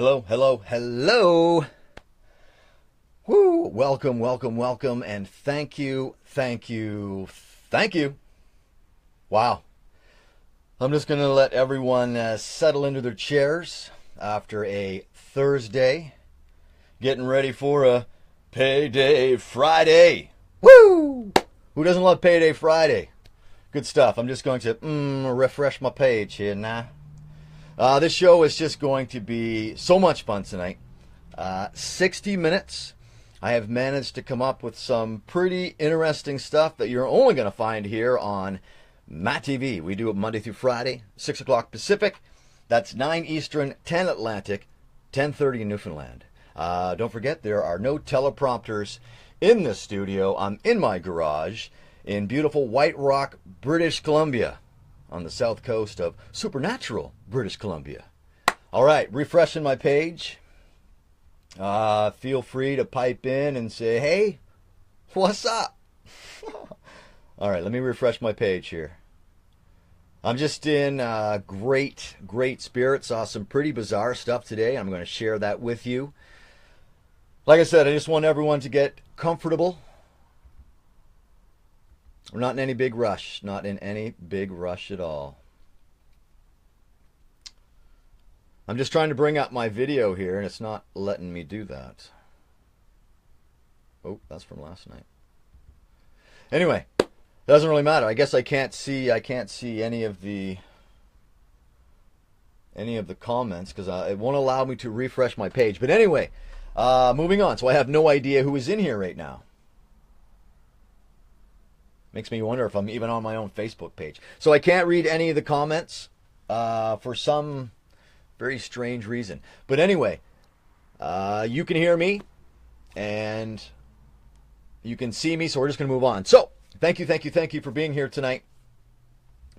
Hello, hello, hello. Woo! Welcome, welcome, welcome, and thank you, thank you, thank you. Wow. I'm just going to let everyone settle into their chairs after a Thursday, getting ready for a Payday Friday. Woo! Who doesn't love Payday Friday? Good stuff. I'm just going to refresh my page here now. This show is just going to be so much fun tonight. 60 minutes. I have managed to come up with some pretty interesting stuff that you're only going to find here on MattTv. We do it Monday through Friday, 6 o'clock Pacific. That's 9 Eastern, 10 Atlantic, 10:30 in Newfoundland. Don't forget, there are no teleprompters in the studio. I'm in my garage in beautiful White Rock, British Columbia, on the south coast of supernatural British Columbia. All right, refreshing my page. Feel free to pipe in and say, hey, what's up? All right, let me refresh my page here. I'm just in great spirits. Saw some pretty bizarre stuff today. I'm going to share that with you. Like I said, I just want everyone to get comfortable. We're not in any big rush. Not in any big rush at all. I'm just trying to bring up my video here, and it's not letting me do that. Oh, that's from last night. Anyway, doesn't really matter. I guess I can't see any of the comments because it won't allow me to refresh my page. But anyway, moving on. So I have no idea who is in here right now. Makes me wonder if I'm even on my own Facebook page. So I can't read any of the comments for some very strange reason. But anyway, you can hear me and you can see me, so we're just going to move on. So thank you for being here tonight.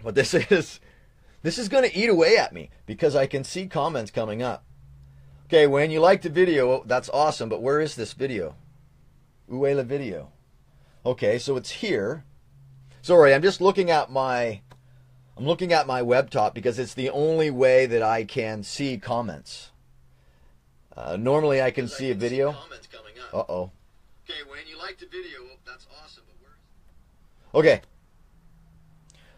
But this is going to eat away at me because I can see comments coming up. Okay, when you like the video, that's awesome, but where is this video? Où est le video? Okay, so it's here. Sorry, I'm just looking at my webtop because it's the only way that I can see comments. Normally I can see a video. Uh-oh. Okay, when you like the video, that's awesome, but where? Okay.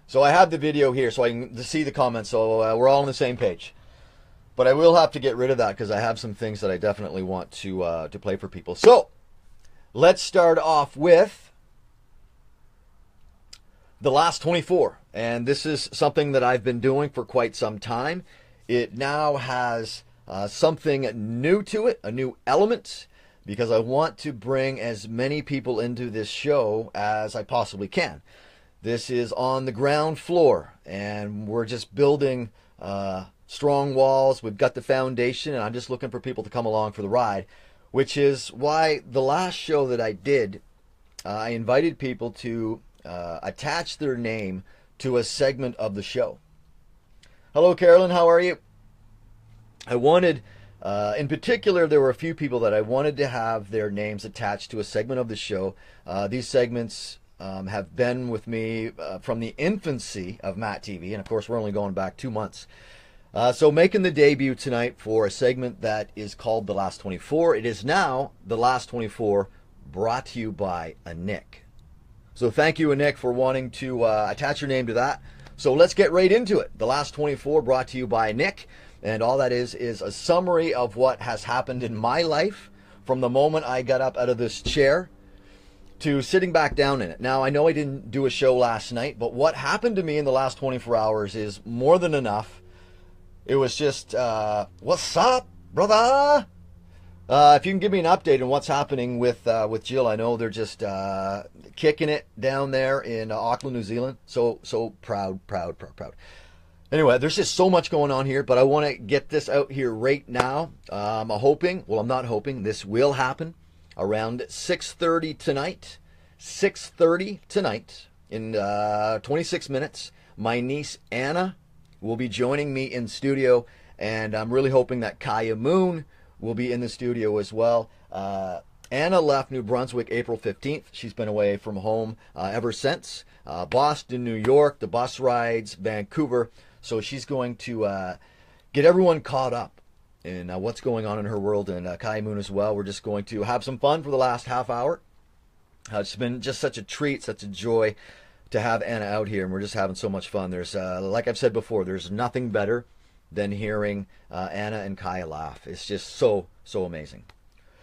So I have the video here so I can see the comments, so we're all on the same page. But I will have to get rid of that because I have some things that I definitely want to play for people. So, let's start off with The Last 24, and this is something that I've been doing for quite some time. It now has something new to it, a new element, because I want to bring as many people into this show as I possibly can. This is on the ground floor, and we're just building strong walls. We've got the foundation, and I'm just looking for people to come along for the ride, which is why the last show that I did, I invited people to attach their name to a segment of the show. Hello, Carolyn. How are you? I wanted, in particular, there were a few people that I wanted to have their names attached to a segment of the show. These segments have been with me from the infancy of MattTv, and of course, we're only going back 2 months. So making the debut tonight for a segment that is called The Last 24. It is now The Last 24, brought to you by a Nick. So thank you, Nick, for wanting to attach your name to that. So let's get right into it. The Last 24 brought to you by Nick. And all that is a summary of what has happened in my life from the moment I got up out of this chair to sitting back down in it. Now, I know I didn't do a show last night, but what happened to me in the last 24 hours is more than enough. It was just, what's up, brother? If you can give me an update on what's happening with Jill. I know they're just kicking it down there in Auckland, New Zealand. So proud. Anyway, there's just so much going on here, but I want to get this out here right now. I'm not hoping, this will happen around 6:30 tonight. 6:30 tonight in 26 minutes. My niece Anna will be joining me in studio, and I'm really hoping that Kaya Moon will be in the studio as well. Anna left New Brunswick April 15th. She's been away from home ever since. Boston, New York, the bus rides, Vancouver. So she's going to get everyone caught up in what's going on in her world, and Kai Moon as well. We're just going to have some fun for the last half hour. It's been just such a treat, such a joy to have Anna out here, and we're just having so much fun. There's, like I've said before, there's nothing better than hearing Anna and Kai laugh. It's just so amazing.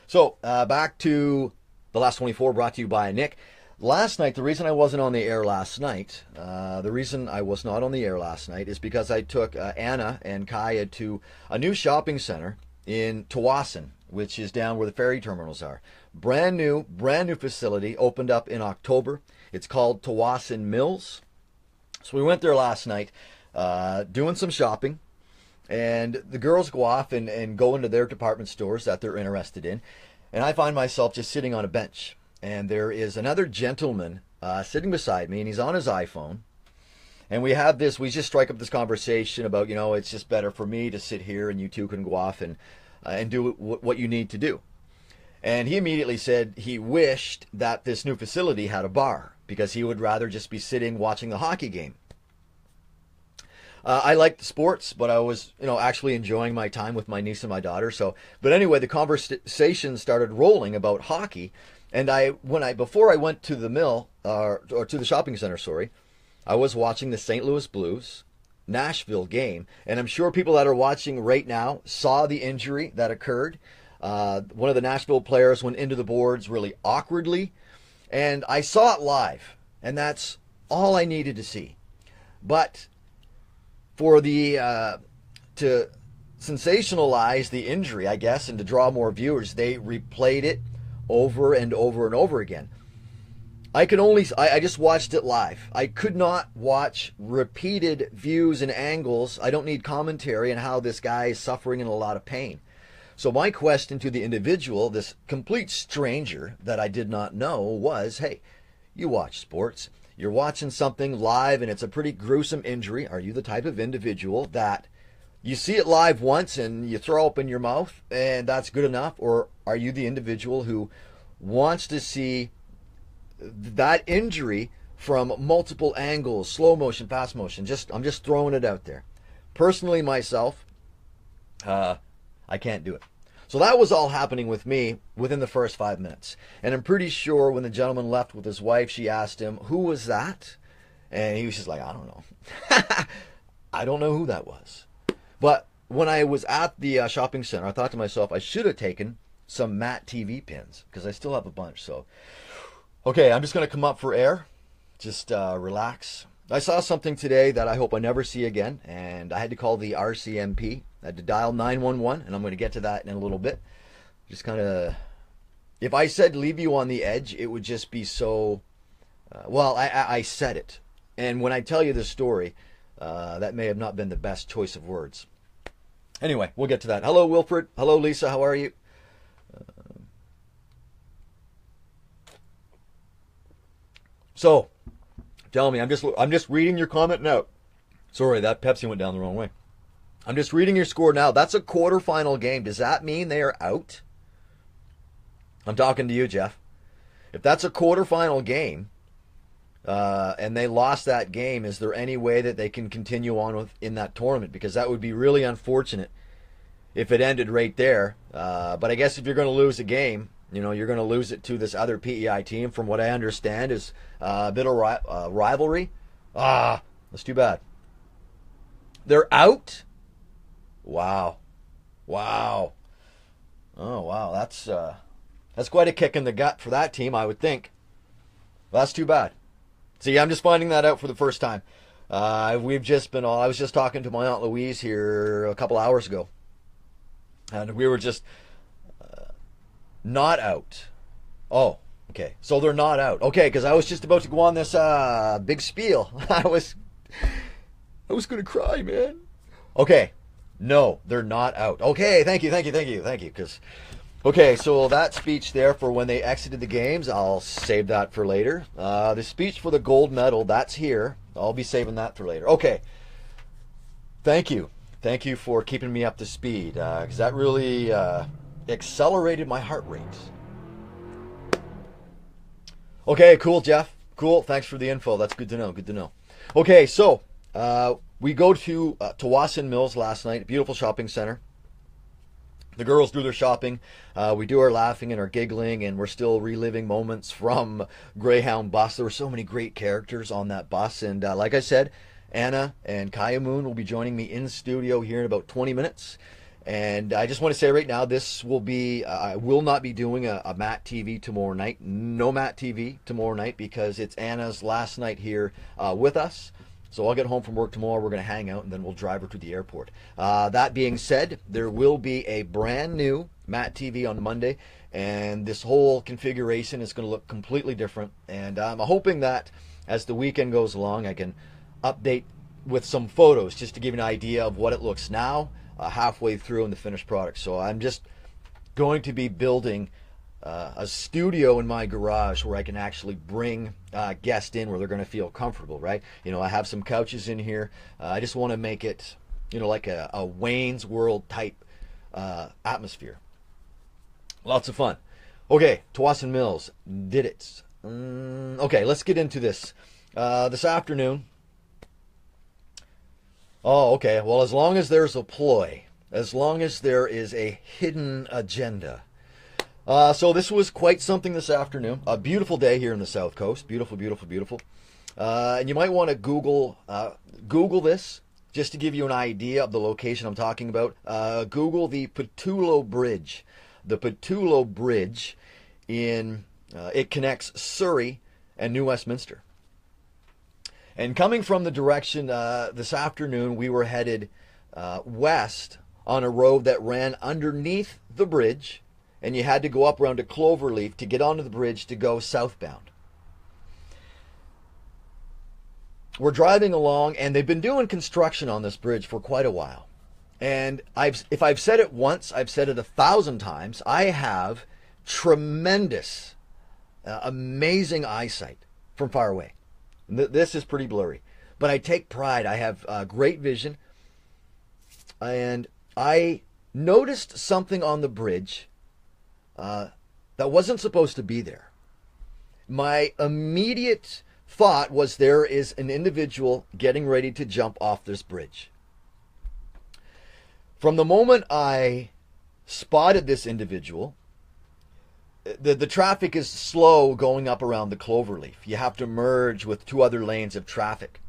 So back to the last 24, brought to you by Nick. Last night, the reason I wasn't on the air last night, is because I took Anna and Kaya to a new shopping center in Tawasin, which is down where the ferry terminals are. Brand new facility, opened up in October. It's called Tawasin Mills. So we went there last night, doing some shopping, and the girls go off and go into their department stores that they're interested in, and I find myself just sitting on a bench. And there is another gentleman sitting beside me, and he's on his iPhone. And we just strike up this conversation about, it's just better for me to sit here and you two can go off and do what you need to do. And he immediately said he wished that this new facility had a bar, because he would rather just be sitting watching the hockey game. I like the sports, but I was, actually enjoying my time with my niece and my daughter. But anyway, the conversation started rolling about hockey. And before I went to the mill, or to the shopping center, I was watching the St. Louis Blues Nashville game. And I'm sure people that are watching right now saw the injury that occurred. One of the Nashville players went into the boards really awkwardly. And I saw it live. And that's all I needed to see. But for to sensationalize the injury, I guess, and to draw more viewers, they replayed it over and over and over again. I just watched it live. I could not watch repeated views and angles. I don't need commentary on how this guy is suffering in a lot of pain. So my question to the individual, this complete stranger that I did not know, was, hey, you watch sports. You're watching something live and it's a pretty gruesome injury. Are you the type of individual that you see it live once and you throw open your mouth and that's good enough? Or are you the individual who wants to see that injury from multiple angles, slow motion, fast motion? I'm just throwing it out there. Personally, myself, I can't do it. So that was all happening with me within the first 5 minutes. And I'm pretty sure when the gentleman left with his wife, she asked him, who was that? And he was just like, I don't know. I don't know who that was. But when I was at the shopping center, I thought to myself, I should have taken some MattTv pins, because I still have a bunch. So, okay, I'm just going to come up for air. Just relax. I saw something today that I hope I never see again, and I had to call the RCMP. I had to dial 911, and I'm going to get to that in a little bit. Just kind of, if I said leave you on the edge, it would just be so, I said it. And when I tell you this story, that may have not been the best choice of words. Anyway, we'll get to that. Hello, Wilfred. Hello, Lisa. How are you? So, tell me, I'm just reading your comment now. Sorry, that Pepsi went down the wrong way. I'm just reading your score now. That's a quarterfinal game. Does that mean they are out? I'm talking to you, Jeff. If that's a quarterfinal game, and they lost that game, is there any way that they can continue on in that tournament? Because that would be really unfortunate if it ended right there. But I guess if you're going to lose a game, you're going to lose it to this other PEI team. From what I understand, is a bit of rivalry. That's too bad. They're out? Wow. Oh, wow. That's quite a kick in the gut for that team, I would think. Well, that's too bad. See, I'm just finding that out for the first time. I was just talking to my Aunt Louise here a couple hours ago. And we were just not out. Oh, okay. So they're not out. Okay, because I was just about to go on this big spiel. I was going to cry, man. Okay. No, they're not out. Okay, thank you. Okay, so that speech there for when they exited the games, I'll save that for later. The speech for the gold medal, that's here. I'll be saving that for later. Okay. Thank you. Thank you for keeping me up to speed, because that really accelerated my heart rate. Okay, cool, Jeff. Cool. Thanks for the info. That's good to know. Okay, so we go to Tawasin Mills last night, beautiful shopping center. The girls do their shopping. We do our laughing and our giggling, and we're still reliving moments from Greyhound bus. There were so many great characters on that bus. And like I said, Anna and Kaya Moon will be joining me in studio here in about 20 minutes. And I just want to say right now, this will be, I will not be doing a MattTv tomorrow night. No MattTV tomorrow night because it's Anna's last night here with us. So I'll get home from work tomorrow. We're going to hang out, and then we'll drive her to the airport. That being said, there will be a brand new MattTV on Monday, and this whole configuration is going to look completely different. And I'm hoping that as the weekend goes along, I can update with some photos just to give you an idea of what it looks now, halfway through in the finished product. So I'm just going to be building a studio in my garage where I can actually bring guests in where they're going to feel comfortable, right? You know, I have some couches in here. I just want to make it, you know, like a Wayne's World type atmosphere. Lots of fun. Okay, Tsawwassen Mills did it. Okay, let's get into this. This afternoon. Oh, okay. Well, as long as there's a ploy, as long as there is a hidden agenda. So this was quite something this afternoon. A beautiful day here in the South Coast. Beautiful, beautiful, beautiful. And you might want to Google this just to give you an idea of the location I'm talking about. Google the Pattullo Bridge. The Pattullo Bridge it connects Surrey and New Westminster. And coming from the direction this afternoon, we were headed west on a road that ran underneath the bridge. And you had to go up around a Cloverleaf to get onto the bridge to go southbound. We're driving along, and they've been doing construction on this bridge for quite a while. And if I've said it once, I've said it 1,000 times. I have tremendous, amazing eyesight from far away. This is pretty blurry. But I take pride. I have great vision. And I noticed something on the bridge that wasn't supposed to be there. My immediate thought was there is an individual getting ready to jump off this bridge. From the moment I spotted this individual, the traffic is slow going up around the Cloverleaf. You have to merge with 2 other lanes of traffic.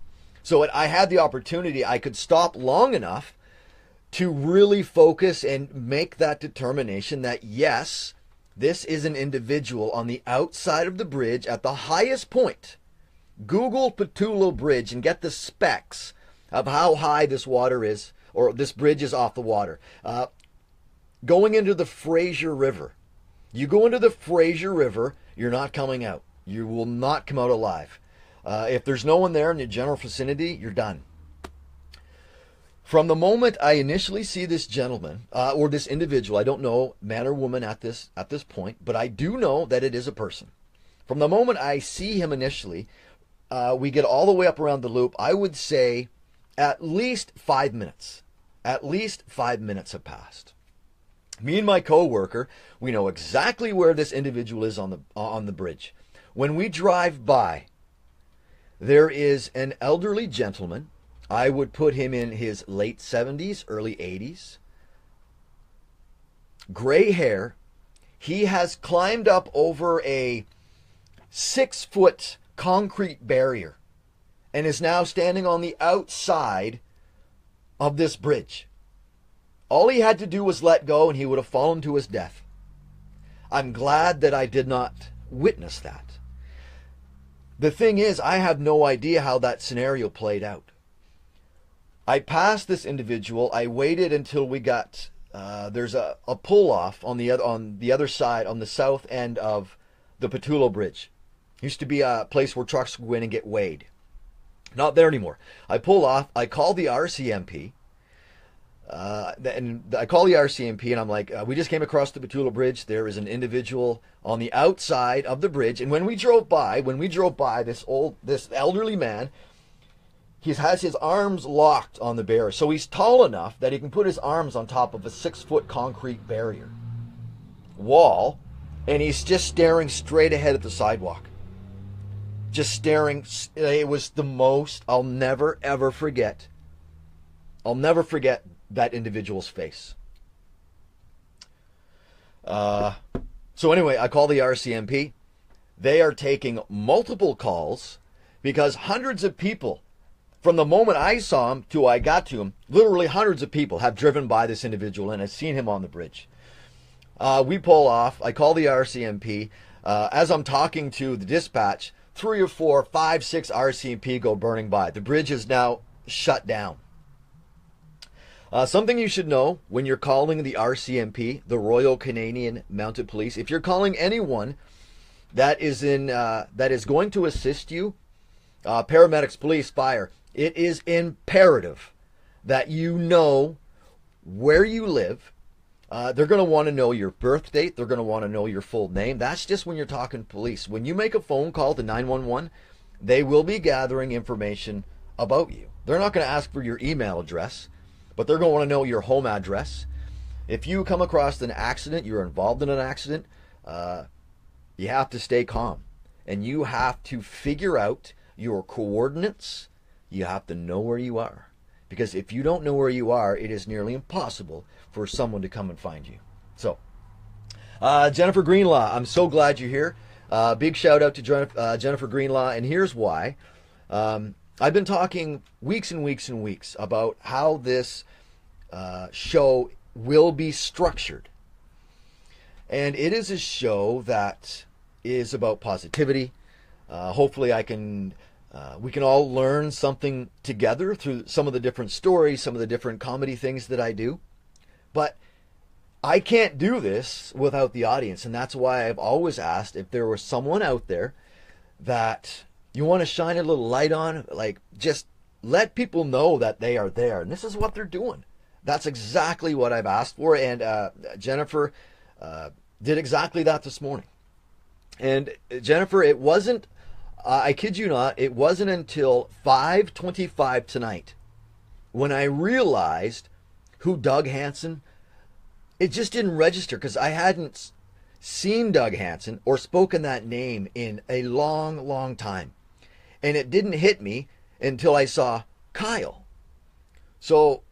So I had the opportunity, I could stop long enough to really focus and make that determination that yes, this is an individual on the outside of the bridge at the highest point. Google Pattullo Bridge and get the specs of how high this water is, or this bridge is off the water. Going into the Fraser River. You go into the Fraser River, you're not coming out. You will not come out alive. If there's no one there in your general vicinity, you're done. From the moment I initially see this gentleman, or this individual, I don't know man or woman at this point, but I do know that it is a person. From the moment I see him initially, we get all the way up around the loop, I would say at least 5 minutes. At least 5 minutes have passed. Me and my co-worker, we know exactly where this individual is on the bridge. When we drive by, there is an elderly gentleman. I would put him in his late 70s, early 80s. Gray hair. He has climbed up over a 6-foot concrete barrier and is now standing on the outside of this bridge. All he had to do was let go and he would have fallen to his death. I'm glad that I did not witness that. The thing is, I have no idea how that scenario played out. I passed this individual. I waited until we got, there's a pull-off on the other side, on the south end of the Pattullo Bridge. Used to be a place where trucks would go in and get weighed. Not there anymore. I pull off. I call the RCMP. And I call the RCMP and I'm like, we just came across the Pattullo Bridge. There is an individual on the outside of the bridge. And when we drove by, this elderly man, he has his arms locked on the barrier. So he's tall enough that he can put his arms on top of a 6-foot concrete barrier wall. And he's just staring straight ahead at the sidewalk. Just staring. It was the most, I'll never, ever forget. I'll never forget that individual's face. So anyway, I call the RCMP. They are taking multiple calls because hundreds of people, from the moment I saw him to I got to him, literally hundreds of people have driven by this individual and have seen him on the bridge. We pull off. I call the RCMP. As I'm talking to the dispatch, 3 or 4, 5, 6 RCMP go burning by. The bridge is now shut down. Something you should know when you're calling the RCMP, the Royal Canadian Mounted Police, if you're calling anyone that is going to assist you, paramedics, police, fire, it is imperative that you know where you live. They're going to want to know your birth date. They're going to want to know your full name. That's just when you're talking police. When you make a phone call to 911, they will be gathering information about you. They're not going to ask for your email address, but they're going to want to know your home address. If you come across an accident, you're involved in an accident, you have to stay calm. And you have to figure out your coordinates. You have to know where you are. Because if you don't know where you are, it is nearly impossible for someone to come and find you. So, Jennifer Greenlaw, I'm so glad you're here. Big shout out to Jennifer Greenlaw, and here's why. I've been talking weeks and weeks and weeks about how this show will be structured. And it is a show that is about positivity. Hopefully we can all learn something together through some of the different stories, some of the different comedy things that I do. But I can't do this without the audience. And that's why I've always asked if there was someone out there that you want to shine a little light on, like just let people know that they are there. And this is what they're doing. That's exactly what I've asked for. And Jennifer did exactly that this morning. And Jennifer, it wasn't, I kid you not, it wasn't until 5:25 tonight when I realized who Doug Hansen, it just didn't register because I hadn't seen Doug Hansen or spoken that name in a long, long time. And it didn't hit me until I saw Kyle. So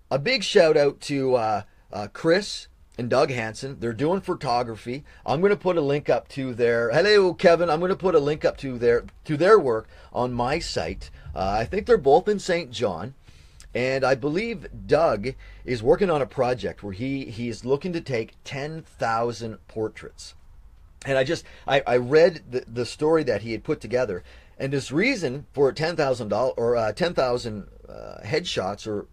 a big shout out to Chris and Doug Hansen. They're doing photography. I'm going to put a link up to their, hello Kevin, I'm going to put a link up to their work on my site. I think they're both in St. John. And I believe Doug is working on a project where he's looking to take 10,000 portraits. And I read the story that he had put together, and his reason for $10,000 or 10,000 headshots or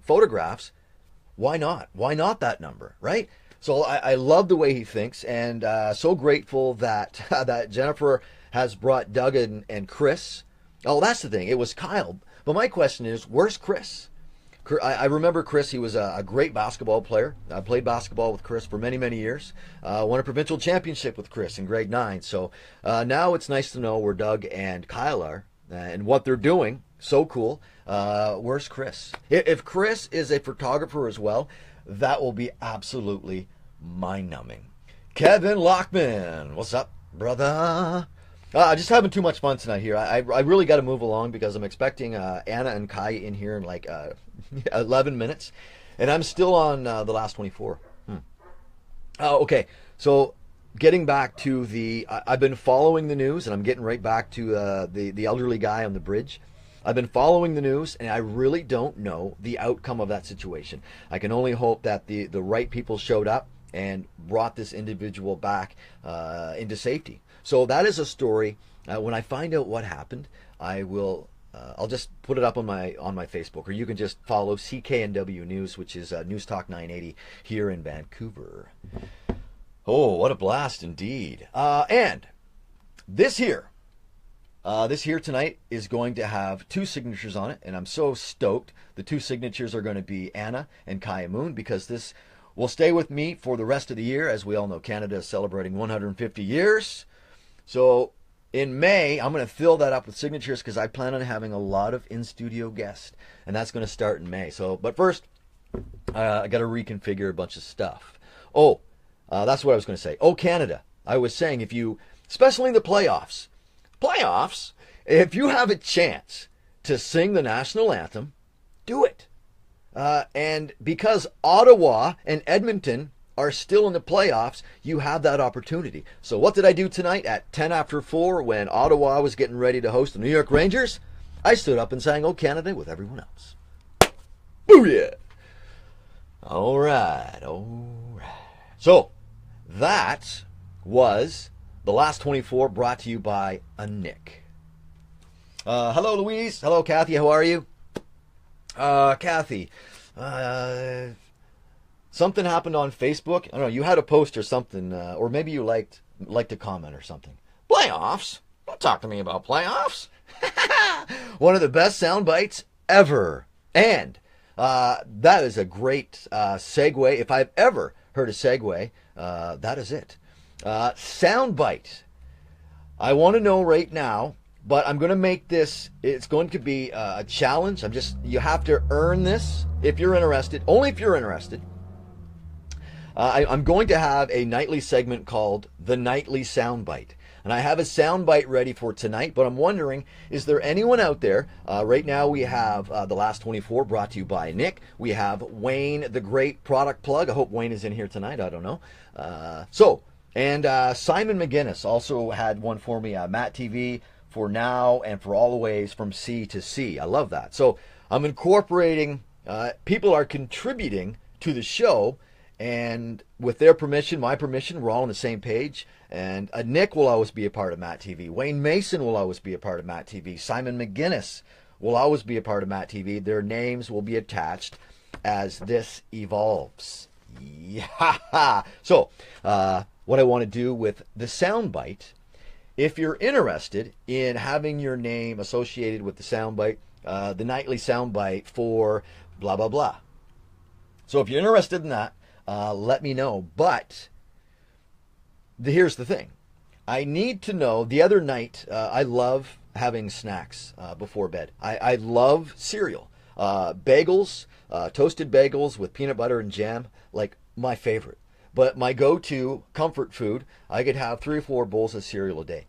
photographs. Why not? Why not that number, right? So I love the way he thinks, and so grateful that that Jennifer has brought Doug and Chris. Oh, that's the thing. It was Kyle. But my question is, where's Chris? I remember Chris. He was a great basketball player. I played basketball with Chris for many, many years. Won a provincial championship with Chris in grade 9. So now it's nice to know where Doug and Kyle are and what they're doing. So cool. Where's Chris? If Chris is a photographer as well, that will be absolutely mind-numbing. Kevin Lockman, what's up, brother? Just having too much fun tonight here. I really got to move along because I'm expecting Anna and Kai in here in like 11 minutes. And I'm still on the last 24. Okay, so getting back to I've been following the news, and I'm getting right back to the elderly guy on the bridge. I've been following the news, and I really don't know the outcome of that situation. I can only hope that the right people showed up and brought this individual back into safety. So that is a story. When I find out what happened, I'll just put it up on my Facebook, or you can just follow CKNW News, which is News Talk 980 here in Vancouver. Oh, what a blast indeed! And this here tonight is going to have 2 signatures on it, and I'm so stoked. The 2 signatures are going to be Anna and Kaya Moon, because this will stay with me for the rest of the year. As we all know, Canada is celebrating 150 years. So in May, I'm going to fill that up with signatures because I plan on having a lot of in-studio guests, and that's going to start in May. So, but first, I got to reconfigure a bunch of stuff. Oh, that's what I was going to say. Oh, Canada. I was saying, if you, especially in the playoffs, if you have a chance to sing the national anthem, do it. And because Ottawa and Edmonton are still in the playoffs, you have that opportunity. So what did I do tonight at 10 after 4 when Ottawa was getting ready to host the New York Rangers? I stood up and sang "Oh Canada" with everyone else. Booyah! All right. So that was the last 24 brought to you by a Nick. Hello, Louise. Hello, Kathy. How are you? Kathy, something happened on Facebook. I don't know. You had a post or something, or maybe you liked a comment or something. Playoffs? Don't talk to me about playoffs. One of the best sound bites ever. And that is a great segue. If I've ever heard a segue, that is it. Sound bite. I want to know right now, but I'm going to make this, it's going to be a challenge. You have to earn this if you're interested, only if you're interested. I'm going to have a nightly segment called The Nightly Soundbite. And I have a soundbite ready for tonight, but I'm wondering, is there anyone out there? Right now we have The Last 24 brought to you by Nick. We have Wayne, the great product plug. I hope Wayne is in here tonight. I don't know. Simon McGinnis also had one for me, MattTv, for now and for always from sea to sea. I love that. So I'm incorporating, people are contributing to the show, and with their permission, my permission, we're all on the same page. And Nick will always be a part of MattTv. Wayne Mason will always be a part of MattTV. Simon McGinnis will always be a part of MattTV. Their names will be attached as this evolves. Yeah. So, what I want to do with the soundbite, if you're interested in having your name associated with the soundbite, the nightly soundbite for blah, blah, blah. So if you're interested in that, let me know. But here's the thing. I need to know, the other night, I love having snacks before bed. I love cereal. Bagels, toasted bagels with peanut butter and jam, like my favorite. But my go-to comfort food, I could have 3 or 4 bowls of cereal a day.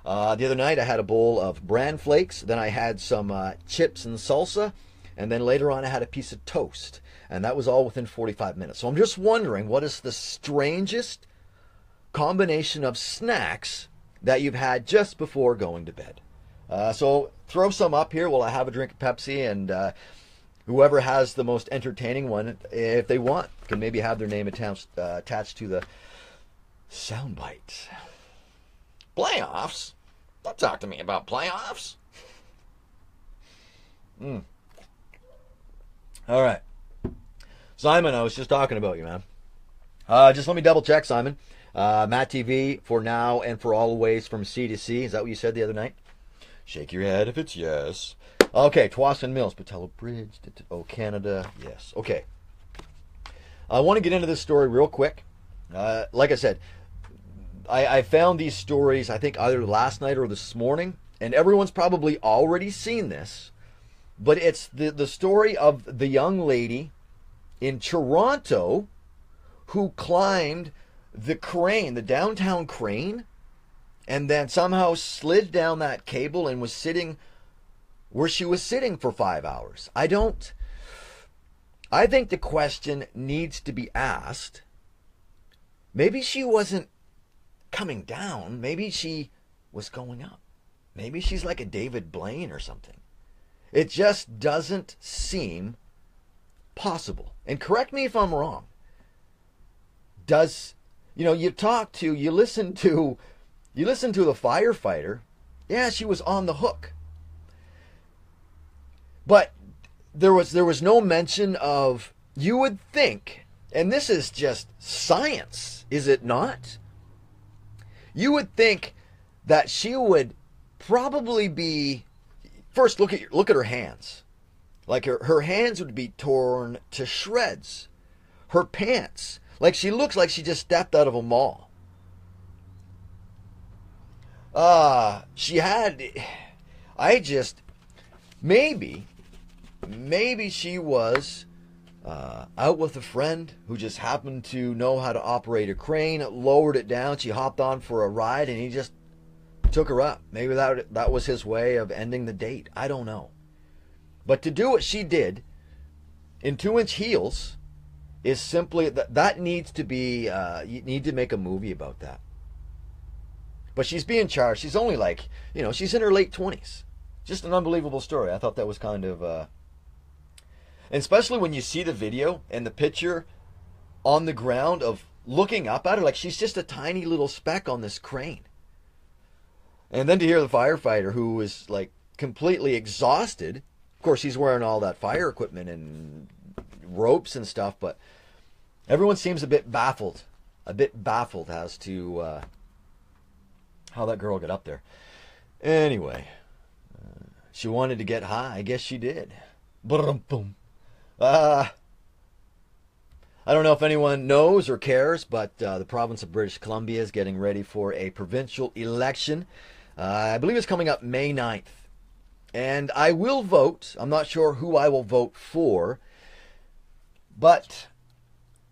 The other night I had a bowl of bran flakes, then I had some chips and salsa, and then later on I had a piece of toast. And that was all within 45 minutes. So I'm just wondering, what is the strangest combination of snacks that you've had just before going to bed? So throw some up here while I have a drink of Pepsi, and whoever has the most entertaining one, if they want, can maybe have their name attached to the soundbite. Playoffs? Don't talk to me about playoffs. All right. Simon, I was just talking about you, man. Just let me double check, Simon. MattTV for now and for always from sea to sea. Is that what you said the other night? Shake your head if it's yes. Okay, Twaston Mills, Patello Bridge, oh, Canada, yes. Okay. I want to get into this story real quick. Like I said, I found these stories, I think, either last night or this morning, and everyone's probably already seen this, but it's the story of the young lady in Toronto who climbed the crane, the downtown crane, and then somehow slid down that cable and was sitting where she was sitting for 5 hours. I think the question needs to be asked. Maybe she wasn't coming down. Maybe she was going up. Maybe she's like a David Blaine or something. It just doesn't seem possible. And correct me if I'm wrong. You listen to the firefighter. Yeah, she was on the hook. But there was no mention of, you would think, and this is just science, is it not? You would think that she would probably be, first look at her hands. Like her hands would be torn to shreds. Her pants, like she looks like she just stepped out of a mall. Maybe she was out with a friend who just happened to know how to operate a crane, lowered it down, she hopped on for a ride, and he just took her up. Maybe that was his way of ending the date. I don't know. But to do what she did in 2-inch heels is simply that needs to be, you need to make a movie about that. But she's being charged. She's only like, she's in her late 20s. Just an unbelievable story. I thought that was kind of, and especially when you see the video and the picture on the ground of looking up at her, like she's just a tiny little speck on this crane. And then to hear the firefighter, who was like completely exhausted. Of course, he's wearing all that fire equipment and ropes and stuff, but everyone seems a bit baffled as to how that girl got up there. Anyway, she wanted to get high. I guess she did. I don't know if anyone knows or cares, but the province of British Columbia is getting ready for a provincial election. I believe it's coming up May 9th. And I will vote. I'm not sure who I will vote for. But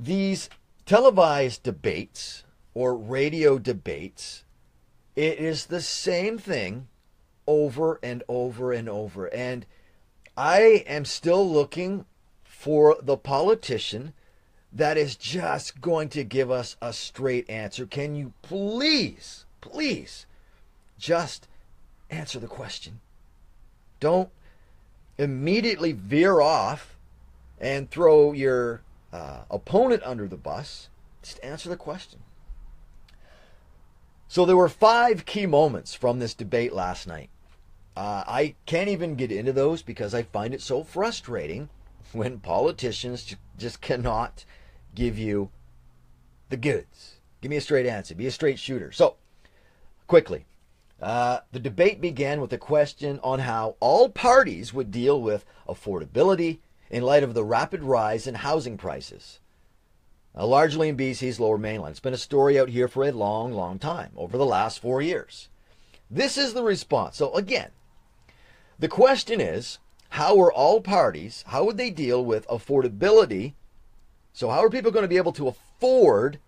these televised debates or radio debates, it is the same thing over and over and over. And I am still looking for the politician that is just going to give us a straight answer. Can you please just answer the question? Don't immediately veer off and throw your opponent under the bus. Just answer the question. So there were 5 key moments from this debate last night. I can't even get into those because I find it so frustrating when politicians just cannot give you the goods. Give me a straight answer. Be a straight shooter. So, quickly, the debate began with a question on how all parties would deal with affordability in light of the rapid rise in housing prices, largely in BC's Lower Mainland. It's been a story out here for a long, long time, over the last 4 years. This is the response. So, again, the question is, how would they deal with affordability? So how are people going to be able to afford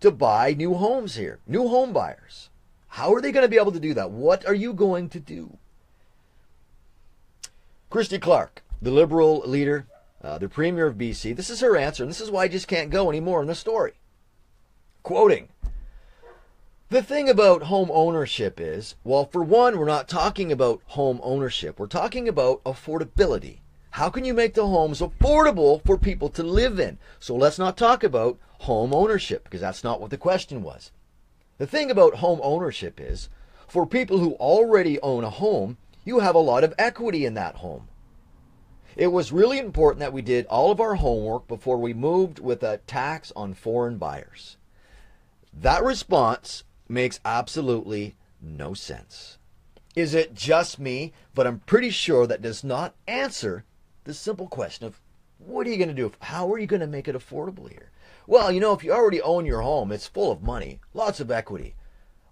to buy new homes here? New home buyers. How are they going to be able to do that? What are you going to do? Christy Clark, the Liberal leader, the Premier of BC, this is her answer, and this is why I just can't go anymore in the story. Quoting, "The thing about home ownership is, well, for one, we're not talking about home ownership. We're talking about affordability. How can you make the homes affordable for people to live in? So let's not talk about home ownership, because that's not what the question was. The thing about home ownership is, for people who already own a home, you have a lot of equity in that home. It was really important that we did all of our homework before we moved with a tax on foreign buyers." That response makes absolutely no sense. Is it just me? But I'm pretty sure that does not answer the simple question of, what are you going to do? How are you going to make it affordable here? Well, if you already own your home, it's full of money, lots of equity.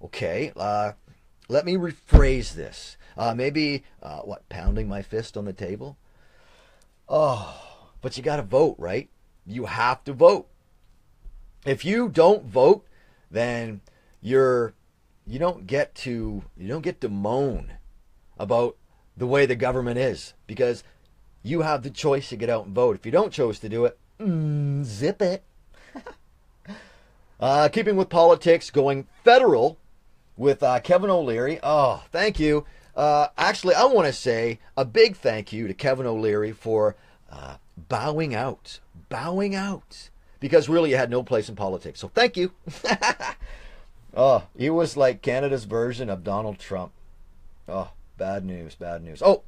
Okay, let me rephrase this. Maybe, pounding my fist on the table? Oh, but you got to vote, right? You have to vote. If you don't vote, then you don't get to moan about the way the government is, because you have the choice to get out and vote. If you don't choose to do it, zip it. Keeping with politics, going federal with Kevin O'Leary. Oh, thank you. Actually, I want to say a big thank you to Kevin O'Leary for bowing out, because really you had no place in politics. So thank you. Oh, he was like Canada's version of Donald Trump. Oh, bad news. Oh,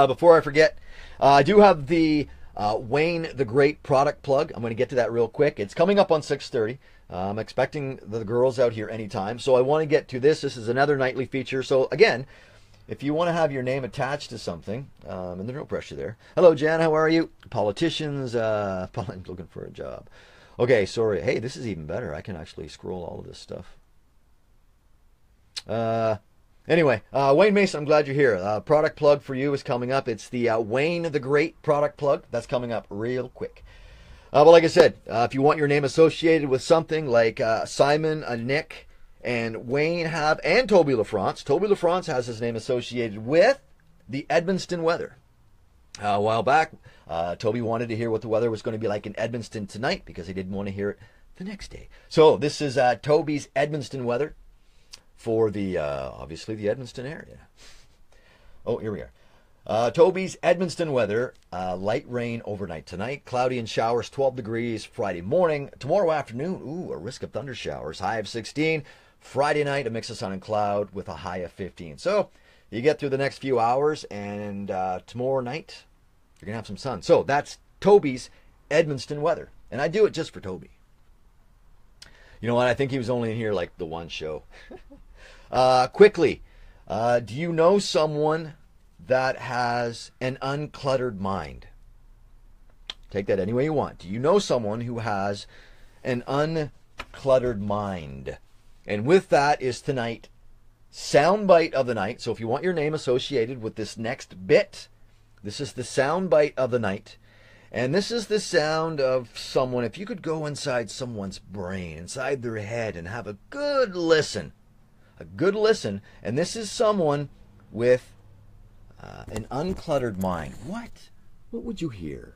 before I forget, I do have the Wayne the Great product plug. I'm going to get to that real quick. It's coming up on 6:30. I'm expecting the girls out here anytime. So I want to get to this. This is another nightly feature. So again, if you want to have your name attached to something, and there's no pressure there. Hello, Jan. How are you? Politicians, looking for a job. Okay, sorry. Hey, this is even better. I can actually scroll all of this stuff. Anyway, Wayne Mason, I'm glad you're here. Product plug for you is coming up. It's the Wayne the Great product plug. That's coming up real quick. But like I said, if you want your name associated with something like Simon, Nick, and Wayne have, and Toby LaFrance. Toby LaFrance has his name associated with the Edmundston weather. A while back, Toby wanted to hear what the weather was going to be like in Edmonton tonight because he didn't want to hear it the next day. So this is Toby's Edmonton weather for the obviously the Edmonton area. Oh, here we are. Toby's Edmonton weather, light rain overnight tonight, cloudy and showers, 12 degrees Friday morning. Tomorrow afternoon, ooh, a risk of thunder showers, high of 16. Friday night, a mix of sun and cloud with a high of 15. So you get through the next few hours, and tomorrow night, you're going to have some sun. So that's Toby's Edmonton weather. And I do it just for Toby. You know what? I think he was only in here like the one show. Quickly, do you know someone that has an uncluttered mind? Take that any way you want. Do you know someone who has an uncluttered mind? And with that is tonight soundbite of the night. So if you want your name associated with this next bit, this is the soundbite of the night. And this is the sound of someone, if you could go inside someone's brain, inside their head, and have a good listen. A good listen. And this is someone with an uncluttered mind. What? What would you hear?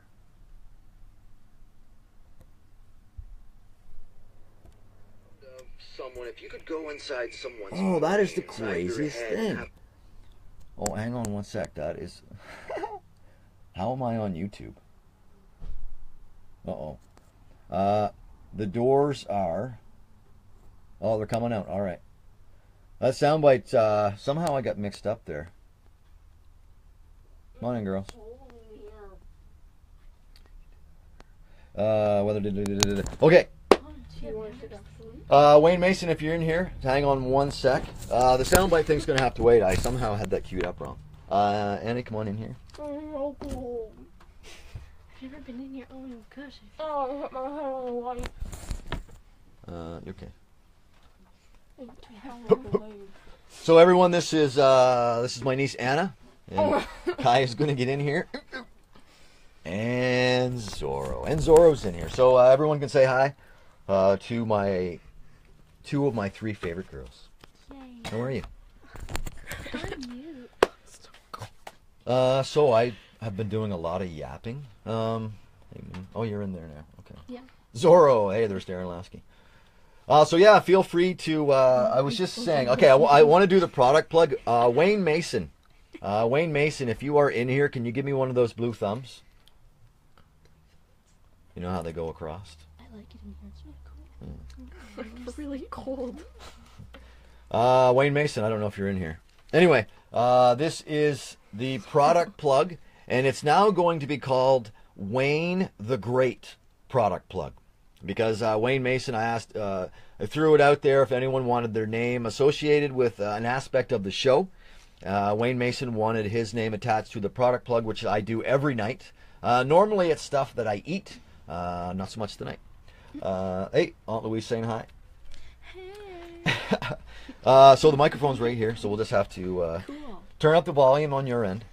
Someone, if you could go inside someone's brain, that is the craziest thing. Oh, hang on one sec. That is... How am I on YouTube? Uh-oh. The doors are... Oh, they're coming out. All right. That soundbite, somehow I got mixed up there. Come on in, girls. Okay. Wayne Mason, if you're in here, hang on one sec. The soundbite thing's going to have to wait. I somehow had that queued up wrong. Annie, come on in here. Have you ever been in here? Oh my gosh. Oh, I hit my head on the light. Okay. So everyone, this is my niece Anna, and Kai is going to get in here, and Zorro's in here. So everyone can say hi to two of my three favorite girls. Yay. How are you? I'm you. So I have been doing a lot of yapping. Oh, you're in there now. Okay. Yeah. Zorro, hey, there's Darren Lasky. So yeah, feel free to. I was just saying. Okay, I want to do the product plug. Wayne Mason, if you are in here, can you give me one of those blue thumbs? You know how they go across. I like it in here. It's really cool. It's really cold. Wayne Mason, I don't know if you're in here. Anyway, this is the product plug, and it's now going to be called Wayne the Great Product Plug. Because Wayne Mason, I threw it out there if anyone wanted their name associated with an aspect of the show. Wayne Mason wanted his name attached to the product plug, which I do every night. Normally it's stuff that I eat, not so much tonight. Hey, Aunt Louise saying hi. Hey. So the microphone's right here, so we'll just have to Cool. turn up the volume on your end.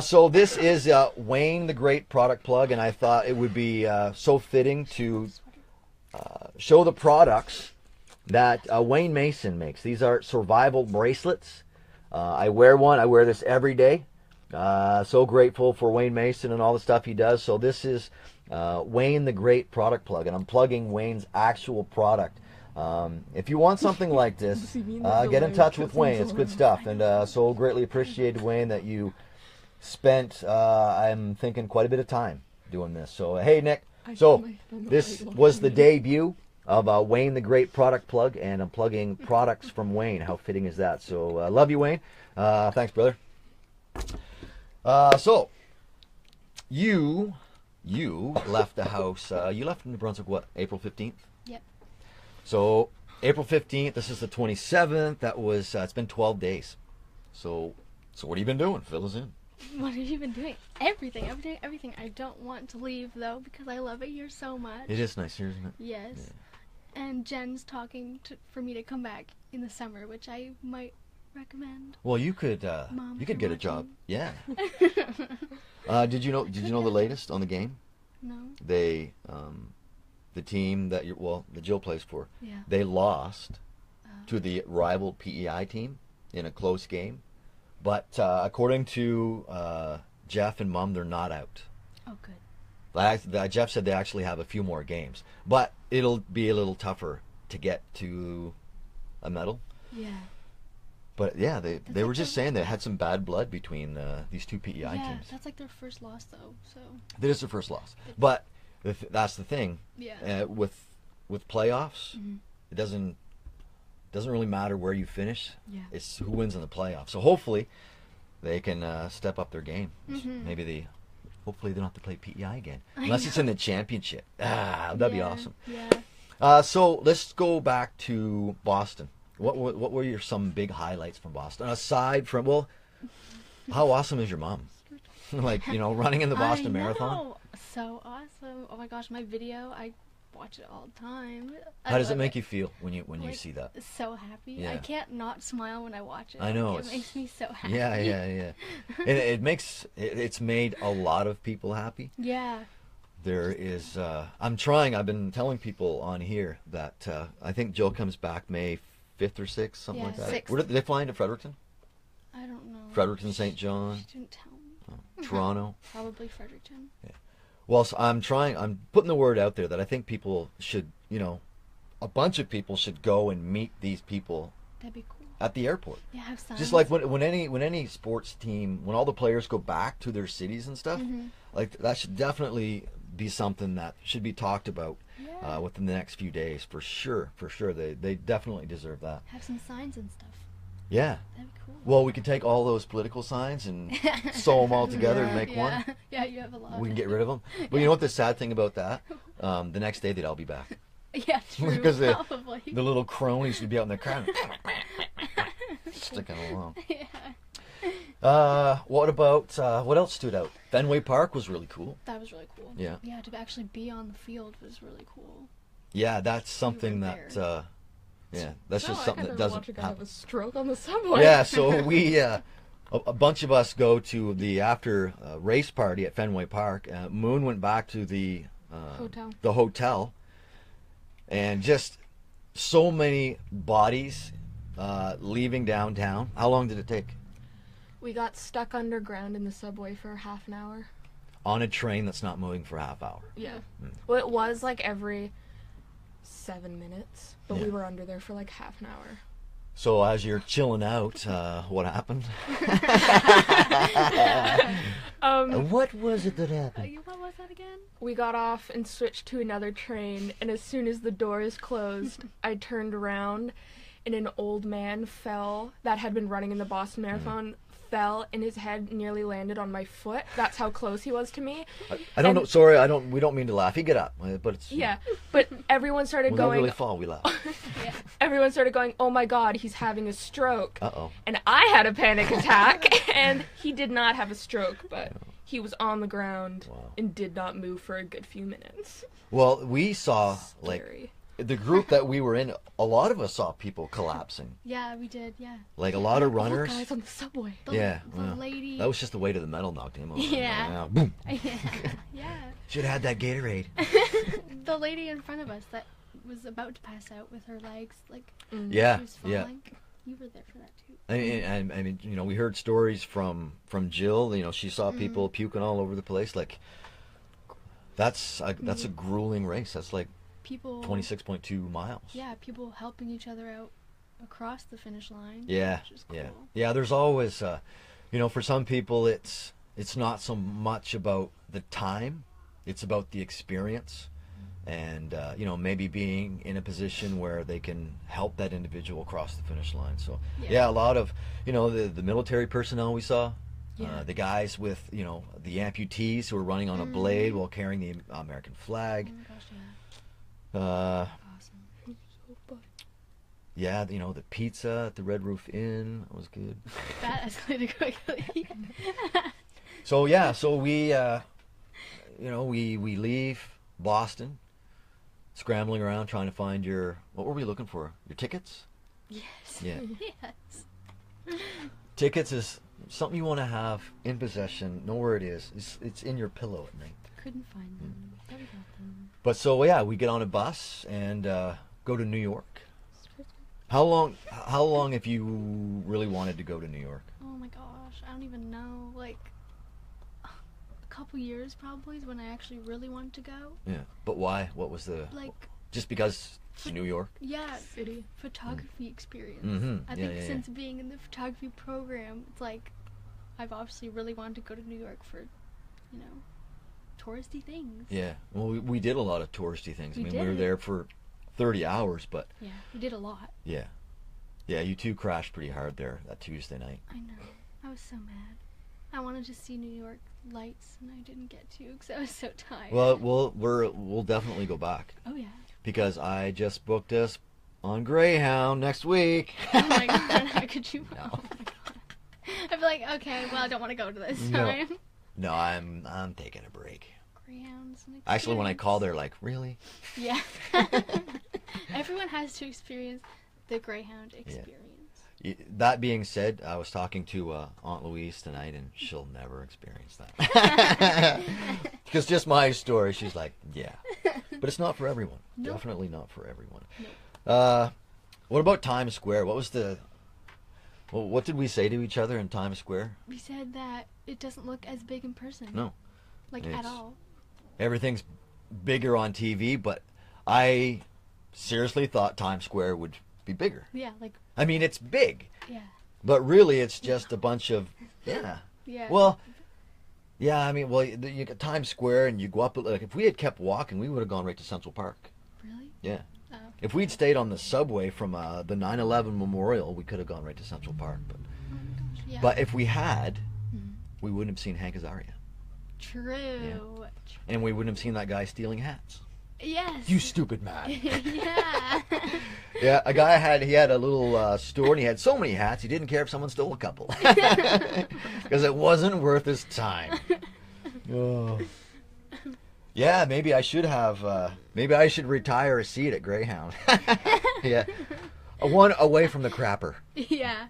So this is Wayne the Great Product Plug, and I thought it would be so fitting to show the products that Wayne Mason makes. These are survival bracelets. I wear one. I wear this every day. So grateful for Wayne Mason and all the stuff he does. So this is Wayne the Great Product Plug, and I'm plugging Wayne's actual product. If you want something like this, get in touch with Wayne. It's good stuff, and so greatly appreciated, Wayne, that you spent, I'm thinking, quite a bit of time doing this. So, hey, Nick. So, this was the debut of Wayne the Great Product Plug, and I'm plugging products from Wayne. How fitting is that? So, love you, Wayne. Thanks, brother. So, you left the house, you left New Brunswick, what, April 15th? Yep. So, April 15th, this is the 27th. That was, it's been 12 days. So what have you been doing? Fill us in. What have you been doing? Everything. I'm doing everything. I don't want to leave, though, because I love it here so much. It is nice here, isn't it? Yes. Yeah. And Jen's talking for me to come back in the summer, which I might recommend. Well, you could Mom, you could get a job. Yeah. No. Did you know the latest on the game? No. They the team that the Jill plays for. Yeah. They lost to the rival PEI team in a close game. But according to Jeff and Mom, they're not out. Oh, good. Jeff said they actually have a few more games, but it'll be a little tougher to get to a medal. Yeah. But yeah, they were just saying they had some bad blood between these two PEI Yeah, teams. that's like their first loss though. So. That is their first loss, but that's the thing. Yeah. With playoffs, Mhm. it doesn't really matter where you finish. Yeah. It's who wins in the playoffs. So hopefully they can step up their game. Mhm. Hopefully they don't have to play PEI again, unless it's in the championship. That'd be awesome. Yeah. So let's go back to Boston. What were some big highlights from Boston aside from, well, how awesome is your mom? Like, running in the Boston Marathon. So awesome! Oh my gosh, my video, I watch it all the time. How does it make you feel when you see that? So happy. Yeah. I can't not smile when I watch it. I know, It makes me so happy. Yeah. And it's made a lot of people happy. Yeah. There is, I've been telling people on here that I think Jill comes back May 5th or 6th, something like that. 6th. Where did they fly into Fredericton? I don't know. Fredericton, St. John, She didn't tell me. Toronto. Probably Fredericton. Yeah. Well, so I'm putting the word out there that I think people should, a bunch of people should go and meet these people That'd be cool. at the airport. Yeah, have signs. Just like when any sports team, when all the players go back to their cities and stuff, like that should definitely be something that should be talked about within the next few days, for sure. They definitely deserve that. Have some signs and stuff. Yeah. That'd be cool. Well, we can take all those political signs and sew them all together and make one. Yeah, you have a lot. We can get rid of them. But you know what the sad thing about that? The next day they'd all be back. Yeah, true. Because probably. the little cronies would be out in their car sticking along. Yeah. What about what else stood out? Fenway Park was really cool. That was really cool. Yeah. Yeah, to actually be on the field was really cool. Yeah, that's something were that that's just something that doesn't watch a guy happen. have a stroke on the subway. Yeah, so we a bunch of us go to the after race party at Fenway Park. Moon went back to the hotel, and just so many bodies leaving downtown. How long did it take? We got stuck underground in the subway for half an hour. On a train that's not moving for a half hour. Yeah. Well, it was like every 7 minutes, but Yeah. we were under there for like half an hour. So as you're chilling out, what happened? What was it that happened? What was that again? We got off and switched to another train, and as soon as the doors closed, I turned around, and an old man that had been running in the Boston Marathon, fell, and his head nearly landed on my foot. That's how close he was to me. I don't know. Sorry, we don't mean to laugh. He get up, but it's Yeah, but everyone started when they going. really fall, we laugh. Yeah. Everyone started going, "Oh my God, he's having a stroke!" Uh-oh. And I had a panic attack, and he did not have a stroke, but he was on the ground and did not move for a good few minutes. Well, we saw Scary. the group that we were in. A lot of us saw people collapsing. Yeah, we did. Yeah. Like a lot of runners. All guys on the subway. The well, lady. that was just the weight of the metal knocked him over. Yeah. Boom. Yeah. Should have had that Gatorade. The lady in front of us that was about to pass out with her legs, like, Yeah, she was yeah. falling. You were there for that too. I mean, we heard stories from Jill. She saw people puking all over the place. Like, that's a grueling race. That's like People. 26.2 miles. Yeah, people helping each other out across the finish line. Yeah, Which is cool. yeah. There's always, for some people, it's not so much about the time; it's about the experience, and maybe being in a position where they can help that individual cross the finish line. So yeah, a lot of the military personnel we saw. Yeah. The guys with the amputees who were running on a blade while carrying the American flag. Oh my gosh, yeah. Awesome. Yeah, the pizza at the Red Roof Inn, that was good. That escalated quickly. So yeah, we we leave Boston, scrambling around trying to find what were we looking for? Your tickets? Yes. Yeah. Yes. Tickets is something you want to have in possession, know where it is. It's in your pillow at night. Couldn't find them. But we got them. But so yeah, we get on a bus and go to New York. How long have you really wanted to go to New York? Oh my gosh, I don't even know. Like, couple years probably is when I actually really wanted to go. Yeah. But why? What was the... Like, Just because it's New York? yeah, City. photography experience. Mm-hmm. I Yeah, think yeah, since being in the photography program, it's like I've obviously really wanted to go to New York for, you know, touristy things. Yeah. Well, we did a lot of touristy things. We I mean, we were did. there for 30 hours, but Yeah, we did a lot. yeah. Yeah, you two crashed pretty hard there that Tuesday night. I know. I was so mad. I wanted to see New York lights, and I didn't get to because I was so tired. Well, we'll definitely go back Oh yeah. because I just booked us on Greyhound next week. Oh my god, how could you? Oh my god. I'd be like, okay, well, I don't want to go to this No. time. No, I'm taking a break. Greyhound's an Actually, when I experience. called, they're like, "Really?" Yeah. Everyone has to experience the Greyhound experience. That being said, I was talking to Aunt Louise tonight, and she'll never experience that. Because just my story, she's like, "Yeah," but it's not for everyone. Nope. Definitely not for everyone. Nope. What about Times Square? What did we say to each other in Times Square? We said that it doesn't look as big in person. No. Like, It's- at all. Everything's bigger on TV, but I seriously thought Times Square would be bigger. Yeah, like, I mean, it's big, yeah. but really it's just a bunch of, yeah. Yeah. Well, yeah, I mean, well, you get Times Square and you go up, like, if we had kept walking, we would have gone right to Central Park. Really? Yeah. Oh. If we'd stayed on the subway from the 9/11 Memorial, we could have gone right to Central Park. But, Oh my gosh. Yeah. but if we had, Mhm. we wouldn't have seen Hank Azaria. True. And we wouldn't have seen that guy stealing hats. Yes. You stupid man. Yeah. Yeah, a guy had a little store and he had so many hats he didn't care if someone stole a couple because it wasn't worth his time. Oh. Yeah, maybe I should have. Maybe I should retire a seat at Greyhound. Yeah, one away from the crapper. Yeah.